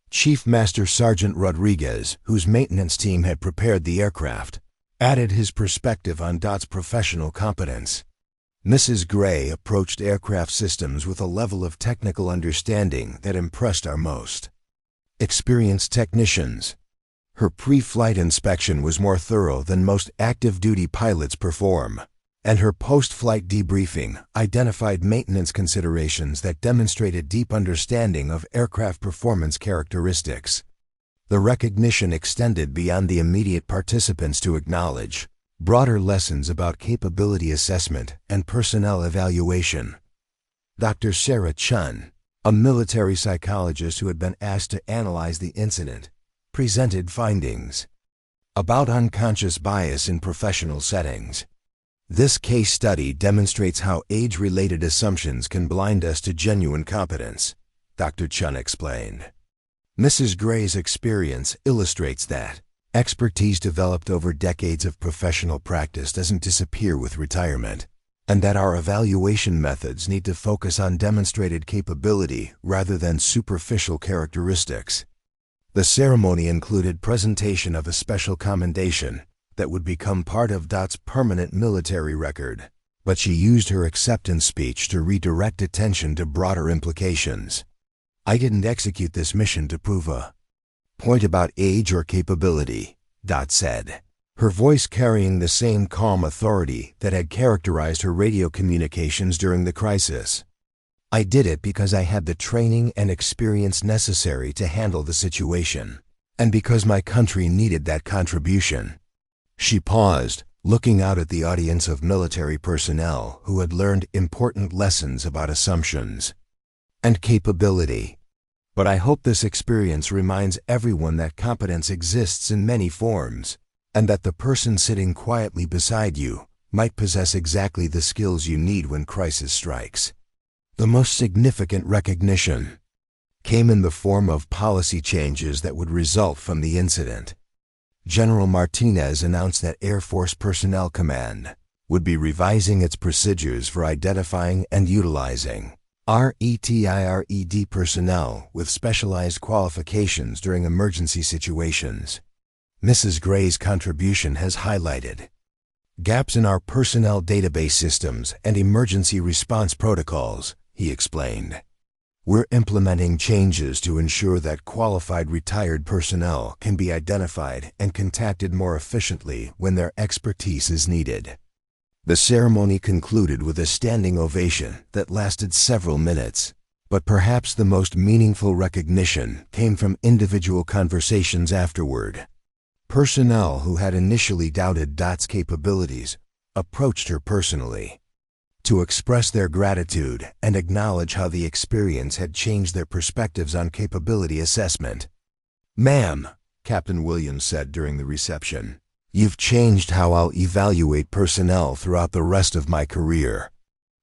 Chief Master Sergeant Rodriguez, whose maintenance team had prepared the aircraft, added his perspective on Dot's professional competence. Mrs. Gray approached aircraft systems with a level of technical understanding that impressed our most experienced technicians. Her pre-flight inspection was more thorough than most active-duty pilots perform, and her post-flight debriefing identified maintenance considerations that demonstrated deep understanding of aircraft performance characteristics. The recognition extended beyond the immediate participants to acknowledge broader lessons about capability assessment and personnel evaluation. Dr. Sarah Chun, a military psychologist who had been asked to analyze the incident, presented findings about unconscious bias in professional settings. This case study demonstrates how age-related assumptions can blind us to genuine competence, Dr. Chun explained. Mrs. Gray's experience illustrates that expertise developed over decades of professional practice doesn't disappear with retirement, and that our evaluation methods need to focus on demonstrated capability rather than superficial characteristics. The ceremony included presentation of a special commendation that would become part of Dot's permanent military record, but she used her acceptance speech to redirect attention to broader implications. "I didn't execute this mission to prove a point about age or capability," Dot said, her voice carrying the same calm authority that had characterized her radio communications during the crisis. "I did it because I had the training and experience necessary to handle the situation, and because my country needed that contribution." She paused, looking out at the audience of military personnel who had learned important lessons about assumptions and capability. "But I hope this experience reminds everyone that competence exists in many forms, and that the person sitting quietly beside you might possess exactly the skills you need when crisis strikes." The most significant recognition came in the form of policy changes that would result from the incident. General Martinez announced that Air Force Personnel Command would be revising its procedures for identifying and utilizing RETIRED personnel with specialized qualifications during emergency situations. Mrs. Gray's contribution has highlighted gaps in our personnel database systems and emergency response protocols, he explained. "We're implementing changes to ensure that qualified retired personnel can be identified and contacted more efficiently when their expertise is needed." The ceremony concluded with a standing ovation that lasted several minutes, but perhaps the most meaningful recognition came from individual conversations afterward. Personnel who had initially doubted Dot's capabilities approached her personally to express their gratitude and acknowledge how the experience had changed their perspectives on capability assessment. "Ma'am," Captain Williams said during the reception, You've changed how I'll evaluate personnel throughout the rest of my career.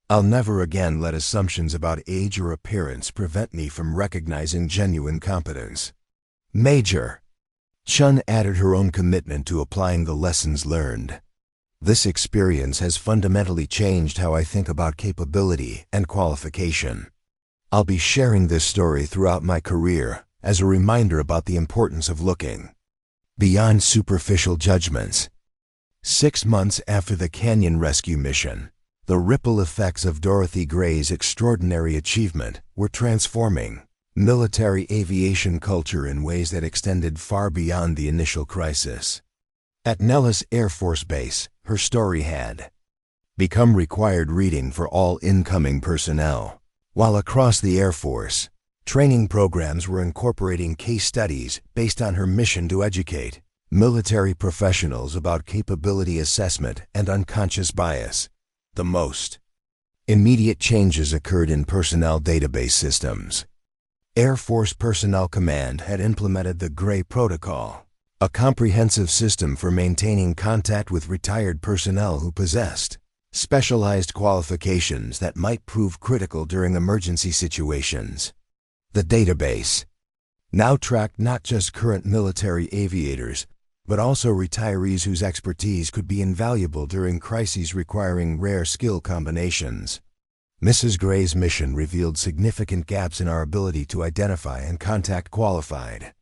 I'll never again let assumptions about age or appearance prevent me from recognizing genuine competence. Major. Chun added her own commitment to applying the lessons learned. This experience has fundamentally changed how I think about capability and qualification. I'll be sharing this story throughout my career as a reminder about the importance of looking beyond superficial judgments. 6 months after the Canyon rescue mission, the ripple effects of Dorothy Gray's extraordinary achievement were transforming military aviation culture in ways that extended far beyond the initial crisis. At Nellis Air Force Base, her story had become required reading for all incoming personnel, while across the Air Force, training programs were incorporating case studies based on her mission to educate military professionals about capability assessment and unconscious bias. The most immediate changes occurred in personnel database systems. Air Force Personnel Command had implemented the Gray Protocol, a comprehensive system for maintaining contact with retired personnel who possessed specialized qualifications that might prove critical during emergency situations. The database now tracked not just current military aviators, but also retirees whose expertise could be invaluable during crises requiring rare skill combinations. Mrs. Gray's mission revealed significant gaps in our ability to identify and contact qualified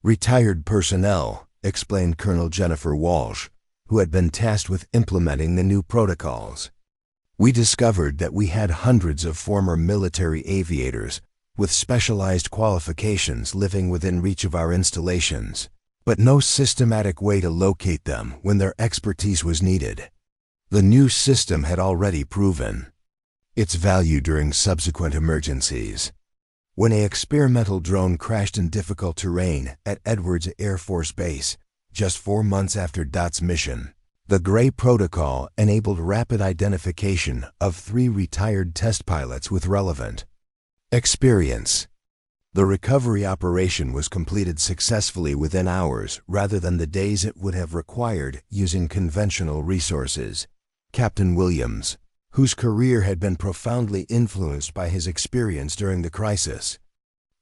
retired personnel, explained Colonel Jennifer Walsh, who had been tasked with implementing the new protocols. We discovered that we had hundreds of former military aviators with specialized qualifications living within reach of our installations, but no systematic way to locate them when their expertise was needed. The new system had already proven its value during subsequent emergencies. When an experimental drone crashed in difficult terrain at Edwards Air Force Base, just 4 months after DOT's mission, the Gray Protocol enabled rapid identification of 3 retired test pilots with relevant experience. The recovery operation was completed successfully within hours rather than the days it would have required using conventional resources. Captain Williams, whose career had been profoundly influenced by his experience during the crisis,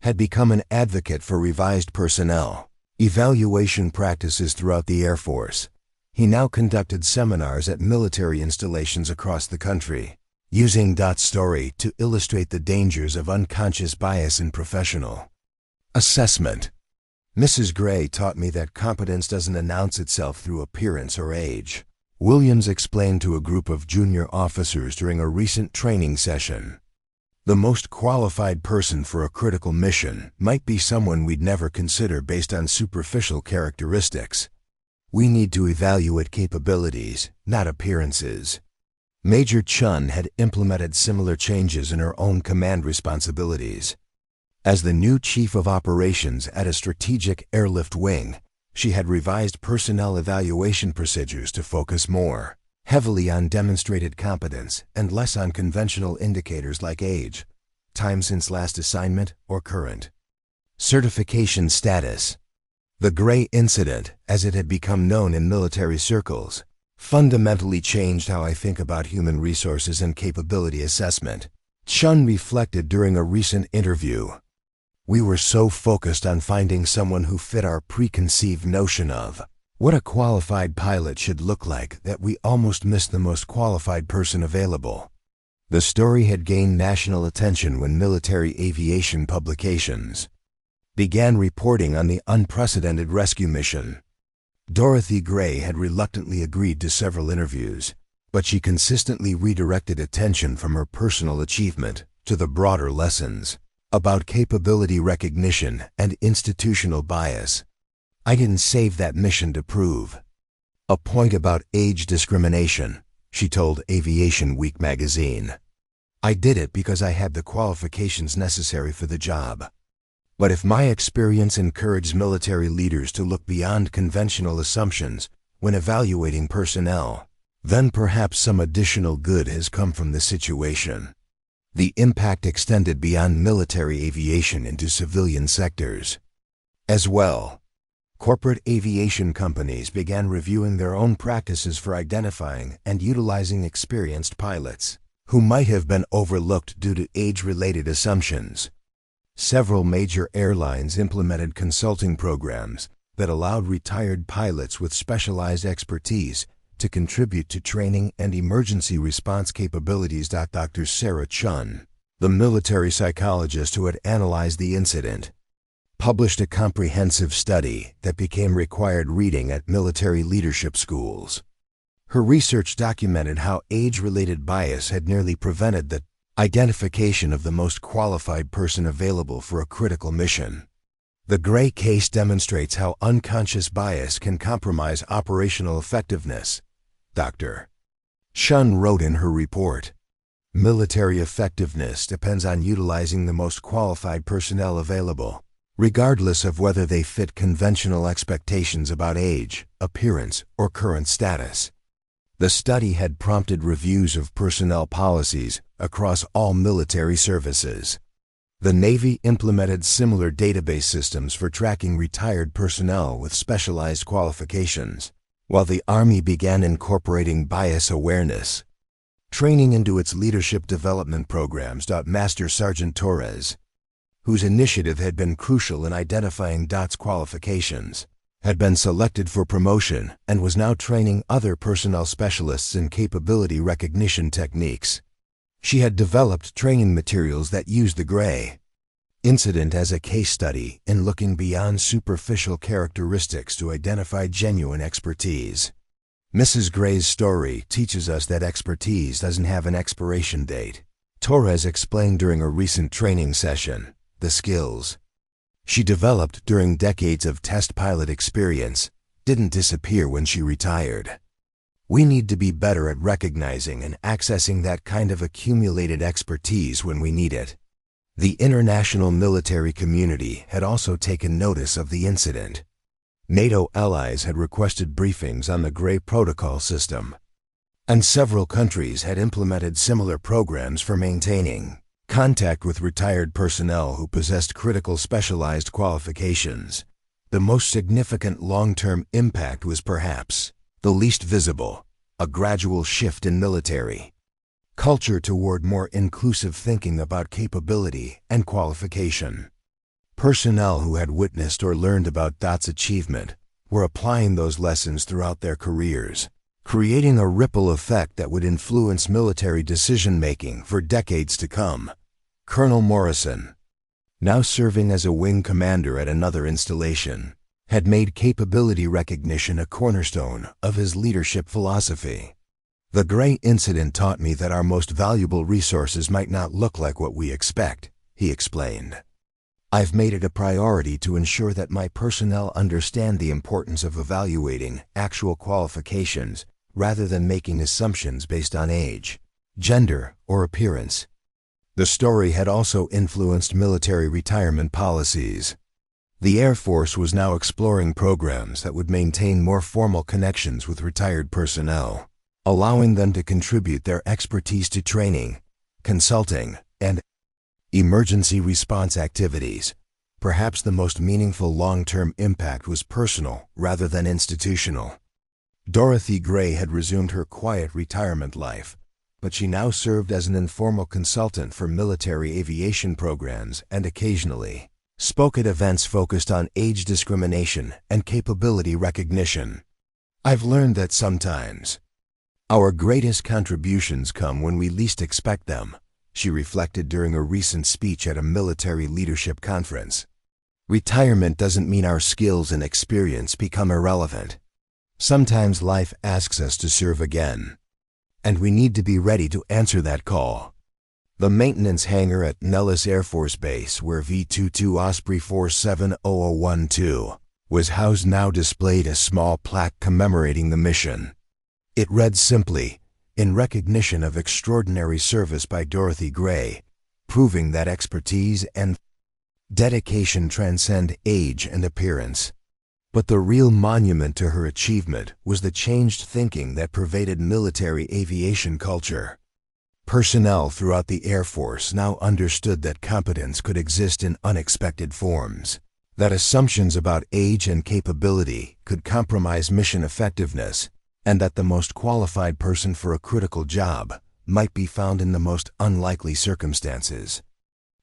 had become an advocate for revised personnel evaluation practices throughout the Air Force. He now conducted seminars at military installations across the country, using Dot's story to illustrate the dangers of unconscious bias in professional assessment. Mrs. Gray taught me that competence doesn't announce itself through appearance or age, Williams explained to a group of junior officers during a recent training session. The most qualified person for a critical mission might be someone we'd never consider based on superficial characteristics. We need to evaluate capabilities, not appearances. Major Chun had implemented similar changes in her own command responsibilities. As the new Chief of Operations at a strategic airlift wing, she had revised personnel evaluation procedures to focus more heavily on demonstrated competence and less on conventional indicators like age, time since last assignment, or current certification status. The Gray Incident, as it had become known in military circles, fundamentally changed how I think about human resources and capability assessment. Chun reflected during a recent interview. We were so focused on finding someone who fit our preconceived notion of what a qualified pilot should look like that we almost missed the most qualified person available. The story had gained national attention when military aviation publications began reporting on the unprecedented rescue mission. Dorothy Gray had reluctantly agreed to several interviews, but she consistently redirected attention from her personal achievement to the broader lessons about capability recognition and institutional bias. I didn't save that mission to prove a point about age discrimination, she told Aviation Week magazine. I did it because I had the qualifications necessary for the job. But if my experience encouraged military leaders to look beyond conventional assumptions when evaluating personnel, then perhaps some additional good has come from the situation. The impact extended beyond military aviation into civilian sectors as well. Corporate aviation companies began reviewing their own practices for identifying and utilizing experienced pilots who might have been overlooked due to age-related assumptions. Several major airlines implemented consulting programs that allowed retired pilots with specialized expertise to contribute to training and emergency response capabilities. Dr. Sarah Chun, the military psychologist who had analyzed the incident, published a comprehensive study that became required reading at military leadership schools. Her research documented how age-related bias had nearly prevented the identification of the most qualified person available for a critical mission. The Gray case demonstrates how unconscious bias can compromise operational effectiveness. Dr. Chun wrote in her report, "Military effectiveness depends on utilizing the most qualified personnel available, regardless of whether they fit conventional expectations about age, appearance, or current status." The study had prompted reviews of personnel policies across all military services. The Navy implemented similar database systems for tracking retired personnel with specialized qualifications, while the Army began incorporating bias awareness training into its leadership development programs. Master Sergeant Torres, whose initiative had been crucial in identifying DOT's qualifications, had been selected for promotion and was now training other personnel specialists in capability recognition techniques. She had developed training materials that used the Gray incident as a case study in looking beyond superficial characteristics to identify genuine expertise. Mrs. Gray's story teaches us that expertise doesn't have an expiration date. Torres explained during a recent training session, the skills she developed during decades of test pilot experience didn't disappear when she retired. We need to be better at recognizing and accessing that kind of accumulated expertise when we need it. The international military community had also taken notice of the incident. NATO allies had requested briefings on the Gray protocol system, and several countries had implemented similar programs for maintaining contact with retired personnel who possessed critical specialized qualifications. The most significant long-term impact was perhaps the least visible, a gradual shift in military culture toward more inclusive thinking about capability and qualification. Personnel who had witnessed or learned about DOT's achievement were applying those lessons throughout their careers, creating a ripple effect that would influence military decision-making for decades to come. Colonel Morrison, now serving as a wing commander at another installation, had made capability recognition a cornerstone of his leadership philosophy. "The Gray incident taught me that our most valuable resources might not look like what we expect," he explained. "I've made it a priority to ensure that my personnel understand the importance of evaluating actual qualifications rather than making assumptions based on age, gender, or appearance." The story had also influenced military retirement policies. The Air Force was now exploring programs that would maintain more formal connections with retired personnel, allowing them to contribute their expertise to training, consulting, and emergency response activities. Perhaps the most meaningful long-term impact was personal rather than institutional. Dorothy Gray had resumed her quiet retirement life, but she now served as an informal consultant for military aviation programs and occasionally spoke at events focused on age discrimination and capability recognition. "I've learned that sometimes our greatest contributions come when we least expect them," she reflected during a recent speech at a military leadership conference. "Retirement doesn't mean our skills and experience become irrelevant. Sometimes life asks us to serve again, and we need to be ready to answer that call." The maintenance hangar at Nellis Air Force Base, where V-22 Osprey 470012 was housed, now displayed a small plaque commemorating the mission. It read simply, "In recognition of extraordinary service by Dorothy Gray, proving that expertise and dedication transcend age and appearance." But the real monument to her achievement was the changed thinking that pervaded military aviation culture. Personnel throughout the Air Force now understood that competence could exist in unexpected forms. that assumptions about age and capability could compromise mission effectiveness, and that the most qualified person for a critical job might be found in the most unlikely circumstances.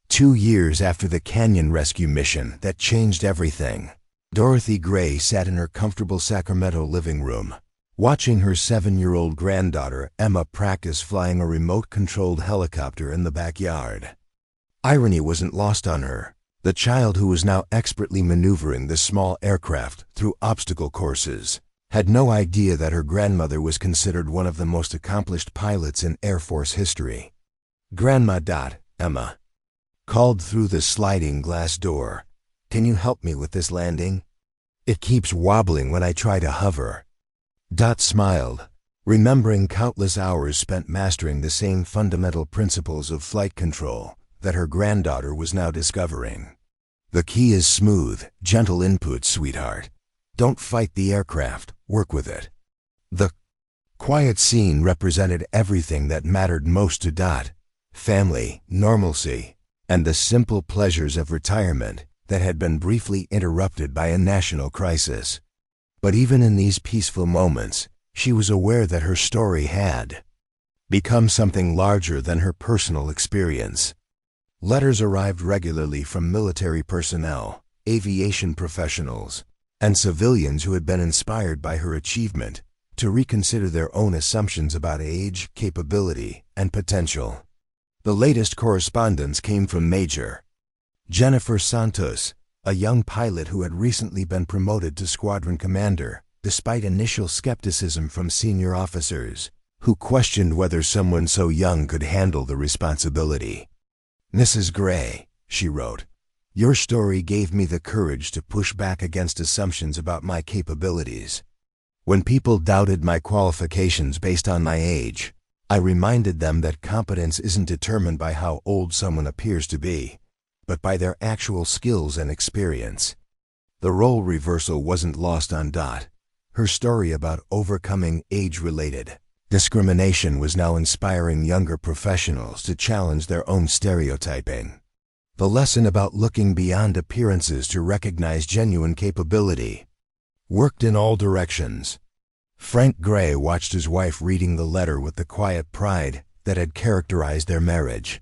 2 years after the canyon rescue mission that changed everything, Dorothy Gray sat in her comfortable Sacramento living room, watching her 7-year-old granddaughter Emma practice flying a remote-controlled helicopter in the backyard. Irony wasn't lost on her. The child, who was now expertly maneuvering the small aircraft through obstacle courses, had no idea that her grandmother was considered one of the most accomplished pilots in Air Force history. "Grandma. Emma called through the sliding glass door. "Can you help me with this landing? It keeps wobbling when I try to hover." Dot smiled, remembering countless hours spent mastering the same fundamental principles of flight control that her granddaughter was now discovering. "The key is smooth, gentle input, sweetheart. Don't fight the aircraft, work with it." The quiet scene represented everything that mattered most to Dot: family, normalcy, and the simple pleasures of retirement that had been briefly interrupted by a national crisis. But even in these peaceful moments, she was aware that her story had become something larger than her personal experience. Letters arrived regularly from military personnel, aviation professionals, and civilians who had been inspired by her achievement to reconsider their own assumptions about age, capability, and potential. The latest correspondence came from Major Jennifer Santos, a young pilot who had recently been promoted to squadron commander, despite initial skepticism from senior officers, who questioned whether someone so young could handle the responsibility. "Mrs. Gray," she wrote, "your story gave me the courage to push back against assumptions about my capabilities. When people doubted my qualifications based on my age, I reminded them that competence isn't determined by how old someone appears to be, but by their actual skills and experience." The role reversal wasn't lost on Dot. Her story about overcoming age-related discrimination was now inspiring younger professionals to challenge their own stereotyping. The lesson about looking beyond appearances to recognize genuine capability worked in all directions. Frank Gray watched his wife reading the letter with the quiet pride that had characterized their marriage.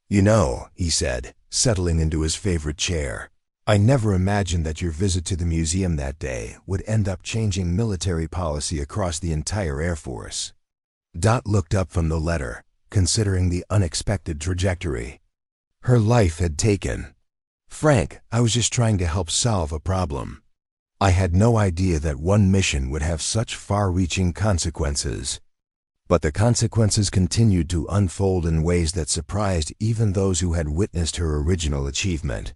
"You know," he said, settling into his favorite chair, "I never imagined that your visit to the museum that day would end up changing military policy across the entire Air Force." Dot looked up from the letter, considering the unexpected trajectory her life had taken. "Frank, I was just trying to help solve a problem. I had no idea that one mission would have such far-reaching consequences." But the consequences continued to unfold in ways that surprised even those who had witnessed her original achievement.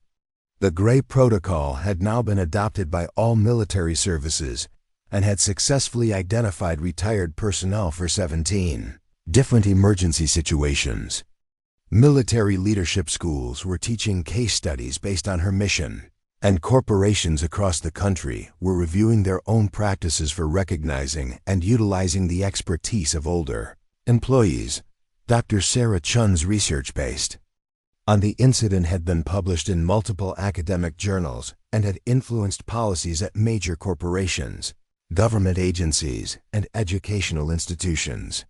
The Gray Protocol had now been adopted by all military services and had successfully identified retired personnel for 17 different emergency situations. Military leadership schools were teaching case studies based on her mission, and corporations across the country were reviewing their own practices for recognizing and utilizing the expertise of older employees. Dr. Sarah Chun's research based on the incident had been published in multiple academic journals and had influenced policies at major corporations, government agencies, and educational institutions.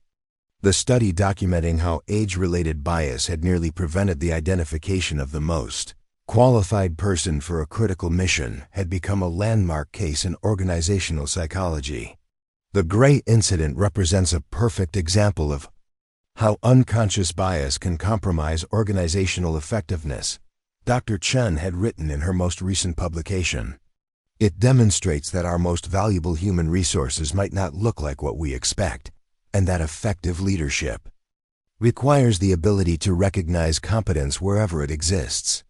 The study documenting how age-related bias had nearly prevented the identification of the most qualified person for a critical mission had become a landmark case in organizational psychology. The Gray incident represents a perfect example of how unconscious bias can compromise organizational effectiveness, Dr. Chen had written in her most recent publication. It demonstrates that our most valuable human resources might not look like what we expect, and that effective leadership requires the ability to recognize competence wherever it exists.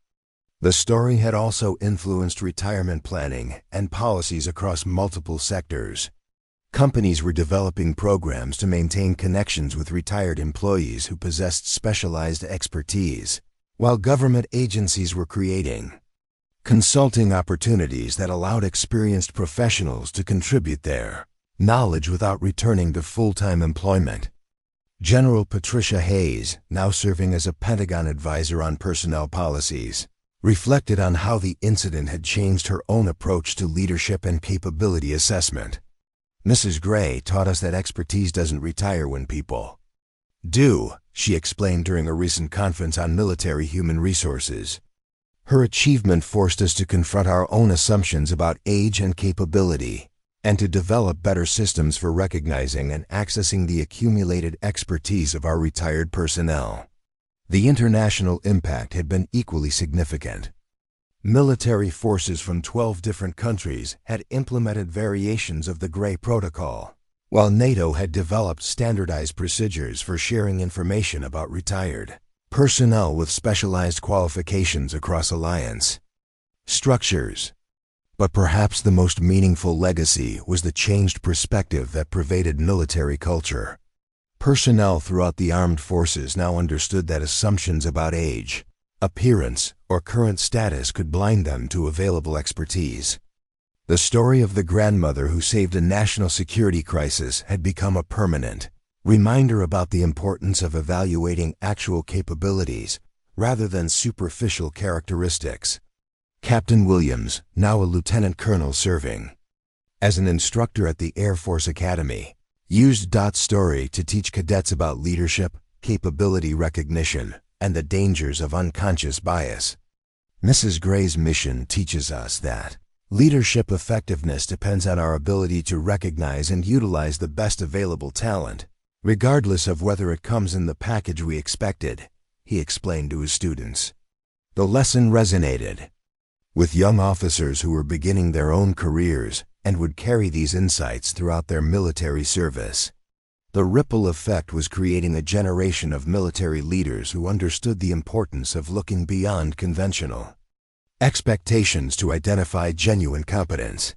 The story had also influenced retirement planning and policies across multiple sectors. Companies were developing programs to maintain connections with retired employees who possessed specialized expertise, while government agencies were creating consulting opportunities that allowed experienced professionals to contribute their knowledge without returning to full-time employment. General Patricia Hayes, now serving as a Pentagon advisor on personnel policies, reflected on how the incident had changed her own approach to leadership and capability assessment. Mrs. Gray taught us that expertise doesn't retire when people do, she explained during a recent conference on military human resources. Her achievement forced us to confront our own assumptions about age and capability, and to develop better systems for recognizing and accessing the accumulated expertise of our retired personnel. The international impact had been equally significant. Military forces from 12 different countries had implemented variations of the Gray Protocol, while NATO had developed standardized procedures for sharing information about retired personnel with specialized qualifications across alliance structures. But perhaps the most meaningful legacy was the changed perspective that pervaded military culture. Personnel throughout the armed forces now understood that assumptions about age, appearance, or current status could blind them to available expertise. The story of the grandmother who saved a national security crisis had become a permanent reminder about the importance of evaluating actual capabilities rather than superficial characteristics. Captain Williams, now a lieutenant colonel serving as an instructor at the Air Force Academy, used Dot's story to teach cadets about leadership, capability recognition, and the dangers of unconscious bias. Mrs. Gray's mission teaches us that leadership effectiveness depends on our ability to recognize and utilize the best available talent, regardless of whether it comes in the package we expected, he explained to his students. The lesson resonated with young officers who were beginning their own careers and would carry these insights throughout their military service. The ripple effect was creating a generation of military leaders who understood the importance of looking beyond conventional expectations to identify genuine competence.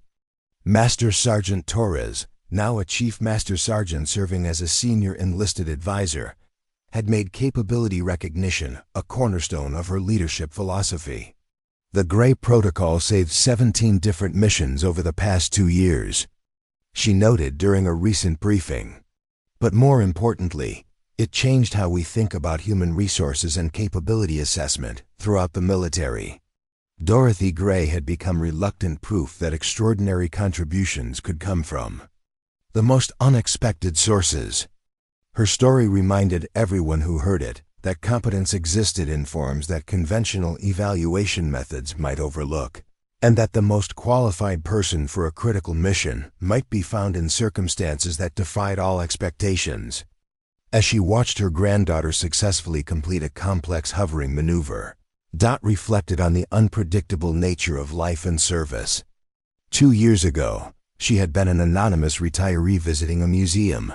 Master Sergeant Torres, now a Chief Master Sergeant serving as a senior enlisted advisor, had made capability recognition a cornerstone of her leadership philosophy. The Gray Protocol saved 17 different missions over the past 2 years, she noted during a recent briefing. But more importantly, it changed how we think about human resources and capability assessment throughout the military. Dorothy Gray had become reluctant proof that extraordinary contributions could come from the most unexpected sources. Her story reminded everyone who heard it that competence existed in forms that conventional evaluation methods might overlook, and that the most qualified person for a critical mission might be found in circumstances that defied all expectations. As she watched her granddaughter successfully complete a complex hovering maneuver, Dot reflected on the unpredictable nature of life and service. 2 years ago, she had been an anonymous retiree visiting a museum.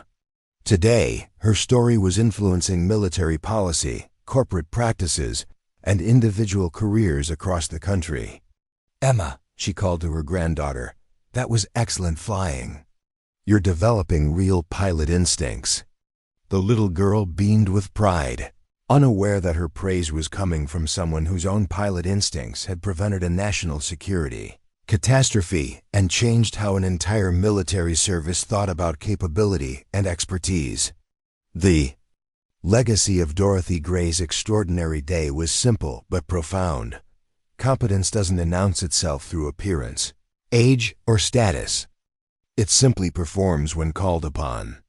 Today, her story was influencing military policy, corporate practices, and individual careers across the country. "Emma," she called to her granddaughter, "that was excellent flying. You're developing real pilot instincts." The little girl beamed with pride, unaware that her praise was coming from someone whose own pilot instincts had prevented a national security catastrophe and changed how an entire military service thought about capability and expertise. The legacy of Dorothy Gray's extraordinary day was simple but profound. Competence doesn't announce itself through appearance, age, or status. It simply performs when called upon.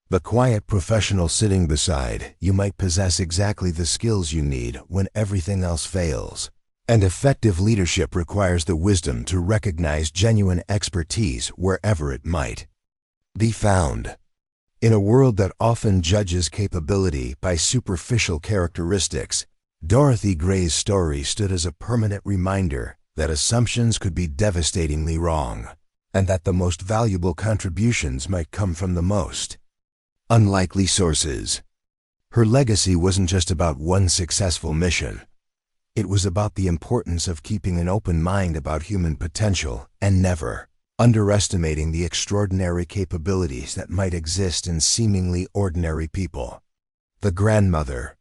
The quiet professional sitting beside you might possess exactly the skills you need when everything else fails. And effective leadership requires the wisdom to recognize genuine expertise wherever it might be found. In a world that often judges capability by superficial characteristics, Dorothy Gray's story stood as a permanent reminder that assumptions could be devastatingly wrong, and that the most valuable contributions might come from the most unlikely sources. Her legacy wasn't just about one successful mission. It was about the importance of keeping an open mind about human potential and never underestimating the extraordinary capabilities that might exist in seemingly ordinary people. The grandmother,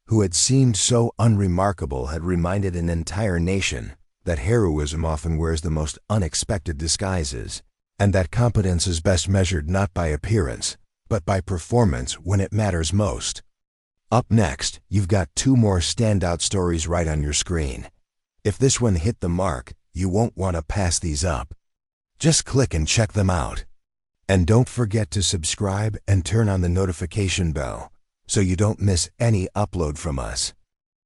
who had seemed so unremarkable, had reminded an entire nation that heroism often wears the most unexpected disguises, and that competence is best measured not by appearance, but by performance when it matters most. Up next, you've got 2 more standout stories right on your screen. If this one hit the mark, you won't want to pass these up. Just click and check them out. And don't forget to subscribe and turn on the notification bell so you don't miss any upload from us.